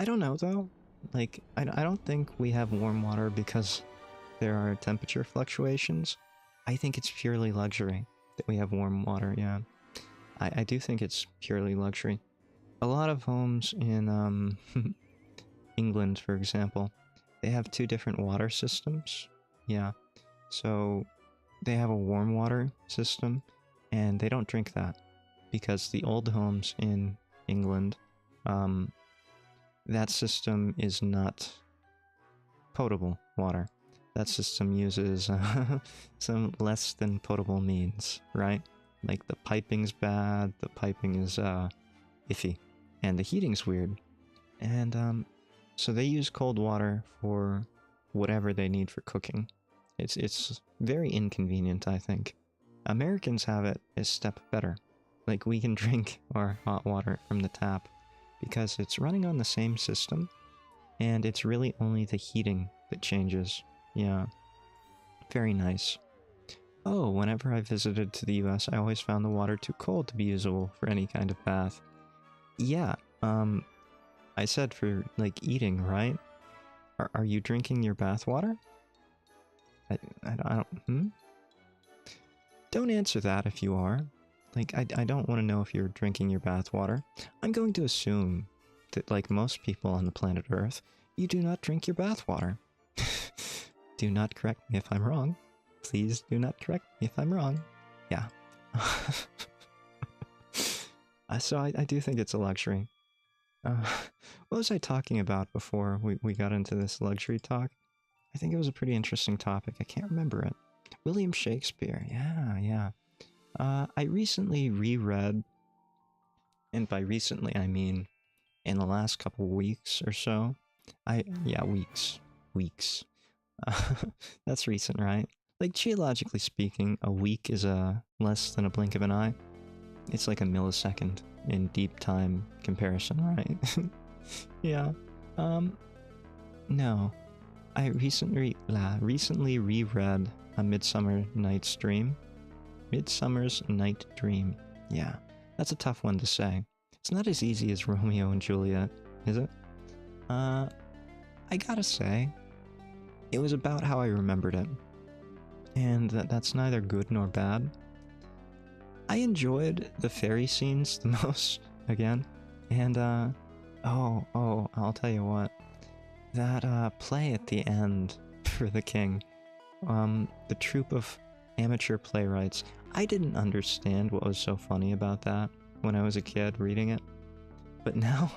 don't know, though. Like, I don't think we have warm water because there are temperature fluctuations. I think it's purely luxury that we have warm water, yeah. I do think it's purely luxury. A lot of homes in, England, for example, they have 2 different water systems. Yeah. So, they have a warm water system, and they don't drink that. Because the old homes in England, that system is not potable water. That system uses some less than potable means, right? Like, the piping's bad, the piping is iffy, and the heating's weird. And so they use cold water for whatever they need for cooking. It's very inconvenient, I think. Americans have it a step better. Like, we can drink our hot water from the tap because it's running on the same system, and it's really only the heating that changes. Yeah. Very nice. Oh, whenever I visited to the US, I always found the water too cold to be usable for any kind of bath. Yeah, I said for, like, eating, right? Are you drinking your bath water? I don't, Don't answer that if you are. Like, I don't want to know if you're drinking your bath water. I'm going to assume that, like most people on the planet Earth, you do not drink your bath water. Do not correct me if I'm wrong. Please do not correct me if I'm wrong. Yeah. So I do think it's a luxury. What was I talking about before we got into this luxury talk? I think it was a pretty interesting topic. I can't remember it. William Shakespeare. Yeah. I recently reread, and by recently I mean in the last couple weeks or so. Weeks. That's recent, right? Like, geologically speaking, a week is less than a blink of an eye. It's like a millisecond in deep time comparison, right? Yeah. No. I recently reread A Midsummer Night's Dream. Midsummer's Night Dream. Yeah. That's a tough one to say. It's not as easy as Romeo and Juliet, is it? I gotta say, it was about how I remembered it. And that's neither good nor bad. I enjoyed the fairy scenes the most, again. And, I'll tell you what. That, play at the end for the king. The troupe of amateur playwrights. I didn't understand what was so funny about that when I was a kid reading it. But now,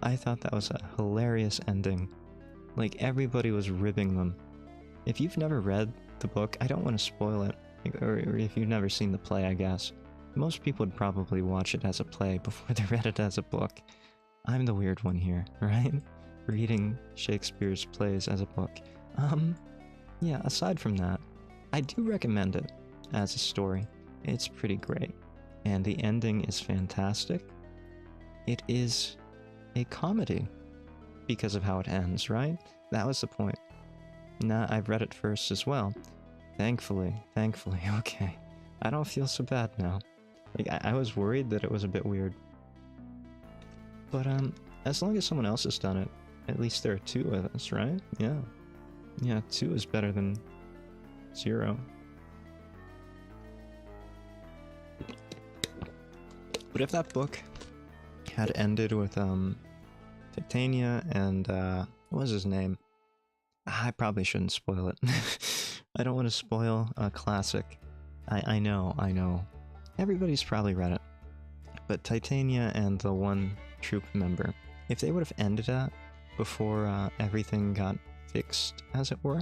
I thought that was a hilarious ending. Like, everybody was ribbing them. If you've never read the book, I don't want to spoil it. Or if you've never seen the play, I guess. Most people would probably watch it as a play before they read it as a book. I'm the weird one here, right? Reading Shakespeare's plays as a book. Yeah, aside from that, I do recommend it as a story. It's pretty great. And the ending is fantastic. It is a comedy because of how it ends, right? That was the point. Nah, I've read it first as well. Thankfully, okay. I don't feel so bad now. Like, I was worried that it was a bit weird. But, as long as someone else has done it, at least there are 2 of us, right? Yeah. Yeah, 2 is better than 0. But if that book had ended with, Titania and, what was his name? I probably shouldn't spoil it. I don't want to spoil a classic. I know. Everybody's probably read it. But Titania and the one troop member, if they would have ended that before everything got fixed, as it were,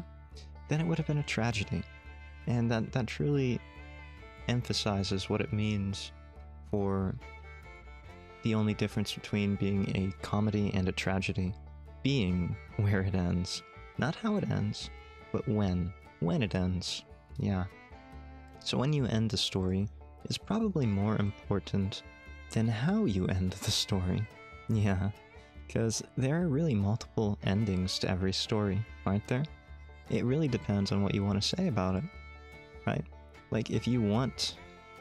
then it would have been a tragedy. And that truly emphasizes what it means for the only difference between being a comedy and a tragedy being where it ends. Not how it ends, but when it ends. Yeah. So when you end the story is probably more important than how you end the story. Yeah. Because there are really multiple endings to every story, aren't there? It really depends on what you want to say about it, right? Like, if you want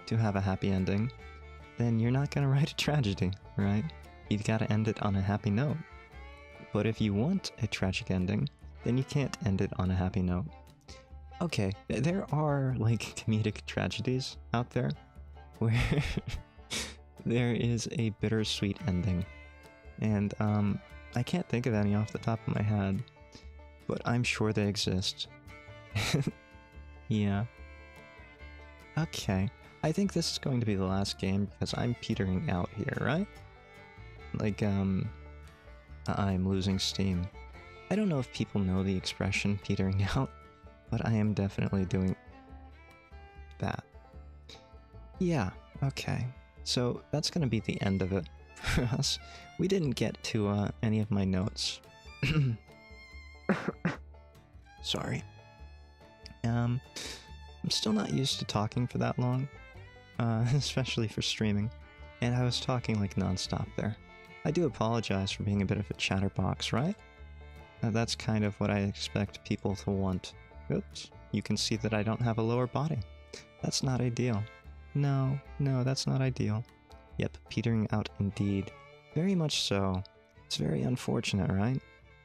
to have a happy ending, then you're not going to write a tragedy, right? You've got to end it on a happy note. But if you want a tragic ending, then you can't end it on a happy note. Okay, there are, like, comedic tragedies out there where there is a bittersweet ending. And, I can't think of any off the top of my head, but I'm sure they exist. Yeah. Okay. I think this is going to be the last game because I'm petering out here, right? Like, I'm losing steam. I don't know if people know the expression petering out, but I am definitely doing that. Yeah, okay. So that's gonna be the end of it for us. We didn't get to any of my notes. Sorry. I'm still not used to talking for that long, especially for streaming, and I was talking like non-stop there. I do apologize for being a bit of a chatterbox, right? That's kind of what I expect people to want. Oops, you can see that I don't have a lower body. That's not ideal. No, that's not ideal. Yep, petering out indeed. Very much so. It's very unfortunate, right?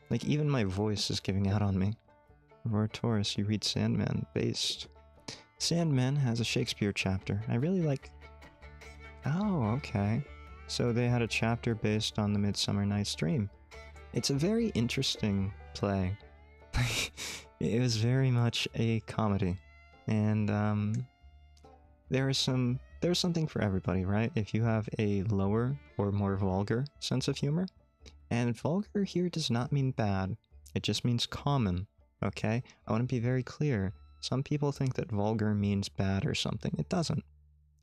Like, even my voice is giving out on me. Aurora Taurus, you read Sandman, based. Sandman has a Shakespeare chapter. I really like... Oh, okay. So they had a chapter based on the Midsummer Night's Dream. It's a very interesting play. It was very much a comedy. And, there's something for everybody, right? If you have a lower or more vulgar sense of humor. And vulgar here does not mean bad. It just means common, okay? I want to be very clear. Some people think that vulgar means bad or something. It doesn't.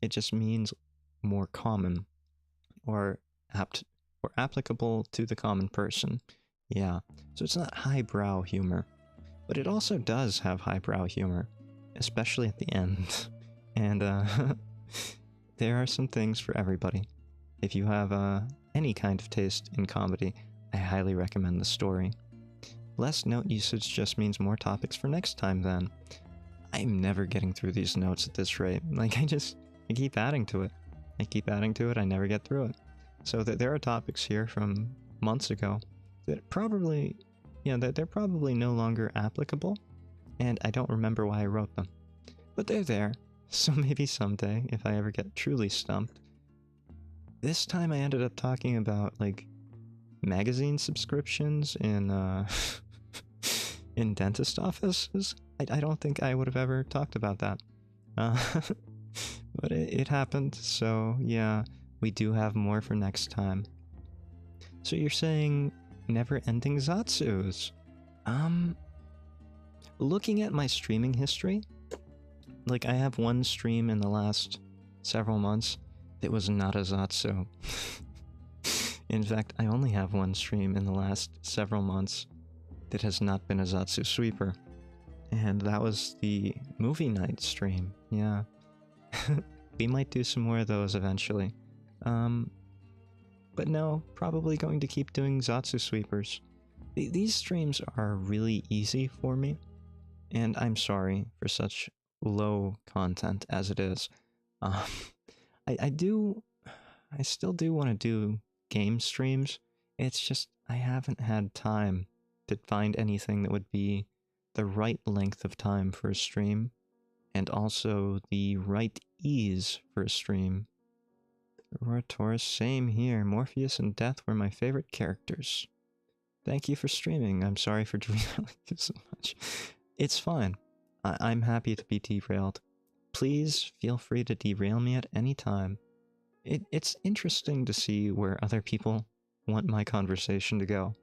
It just means more common. Or apt or applicable to the common person. Yeah. So it's not highbrow humor. But it also does have highbrow humor. Especially at the end. And, there are some things for everybody. If you have, any kind of taste in comedy, I highly recommend the story. Less note usage just means more topics for next time then. I'm never getting through these notes at this rate. Like, I keep adding to it. I never get through it. So there are topics here from months ago that probably, they're probably no longer applicable, and I don't remember why I wrote them. But they're there. So maybe someday, if I ever get truly stumped. This time I ended up talking about, like, magazine subscriptions in, in dentist offices. I don't think I would have ever talked about that. But it happened, so yeah, we do have more for next time. So you're saying never-ending Zatsus. Looking at my streaming history, like I have one stream in the last several months that was not a Zatsu. In fact, I only have one stream in the last several months that has not been a Zatsu-Sweeper. And that was the movie night stream, yeah. We might do some more of those eventually. But no, probably going to keep doing Zatsu-Sweepers. These streams are really easy for me, and I'm sorry for such low content as it is. I still do want to do game streams. It's just I haven't had time to find anything that would be the right length of time for a stream, and also the right ease for a stream. Aurora Taurus, same here. Morpheus and Death were my favorite characters. Thank you for streaming. I'm sorry for derailing you so much. It's fine. I'm happy to be derailed. Please feel free to derail me at any time. It's interesting to see where other people want my conversation to go,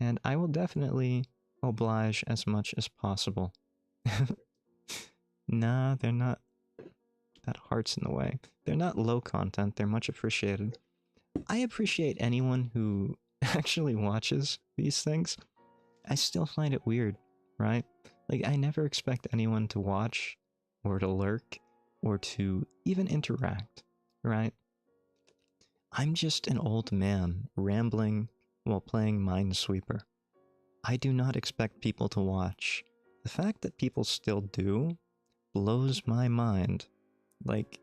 and I will definitely oblige as much as possible. Nah, they're not. That heart's in the way. They're not low content, they're much appreciated. I appreciate anyone who actually watches these things. I still find it weird, right? Like, I never expect anyone to watch, or to lurk, or to even interact, right? I'm just an old man rambling while playing Minesweeper. I do not expect people to watch. The fact that people still do blows my mind. Like,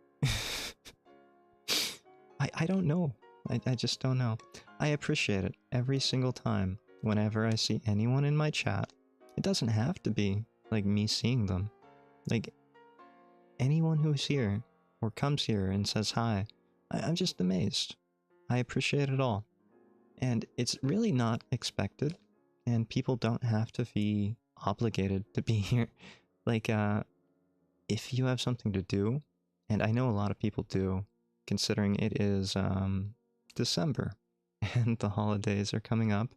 I don't know. I just don't know. I appreciate it every single time whenever I see anyone in my chat. It doesn't have to be, like, me seeing them. Like, anyone who's here, or comes here and says hi, I'm just amazed. I appreciate it all. And it's really not expected, and people don't have to be obligated to be here. Like, if you have something to do, and I know a lot of people do, considering it is December and the holidays are coming up,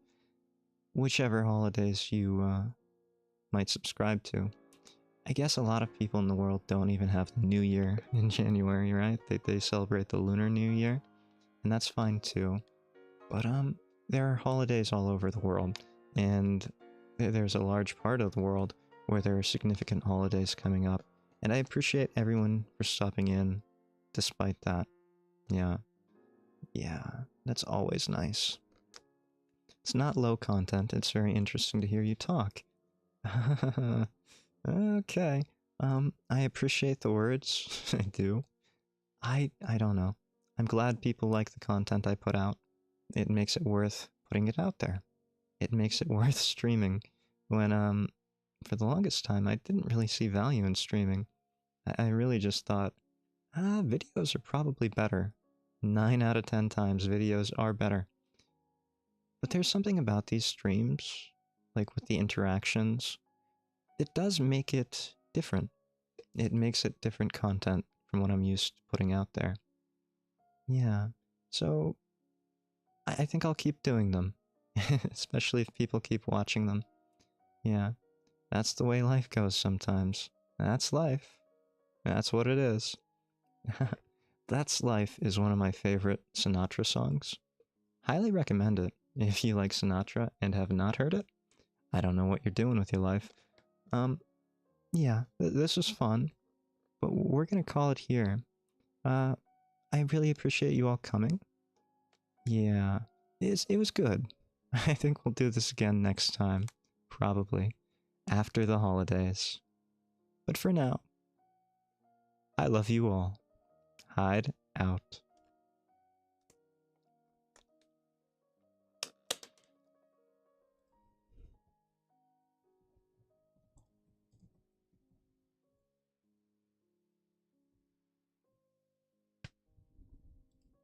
whichever holidays you might subscribe to. I guess a lot of people in the world don't even have the New Year in January, right? They celebrate the Lunar New Year, and that's fine too. But there are holidays all over the world, and there's a large part of the world where there are significant holidays coming up. And I appreciate everyone for stopping in, despite that. Yeah. Yeah, that's always nice. It's not low content, it's very interesting to hear you talk. Okay. I appreciate the words. I do. I don't know. I'm glad people like the content I put out. It makes it worth putting it out there. It makes it worth streaming. When, for the longest time, I didn't really see value in streaming. I really just thought, videos are probably better. 9 out of 10 times, videos are better. But there's something about these streams, like with the interactions, it does make it different. It makes it different content from what I'm used to putting out there. Yeah, so I think I'll keep doing them, especially if people keep watching them. Yeah, that's the way life goes sometimes. That's life. That's what it is. That's Life is one of my favorite Sinatra songs. Highly recommend it if you like Sinatra and have not heard it. I don't know what you're doing with your life. Yeah, this was fun, but we're gonna call it here. I really appreciate you all coming. Yeah, it was good. I think we'll do this again next time, probably, after the holidays. But for now, I love you all. Hyde out.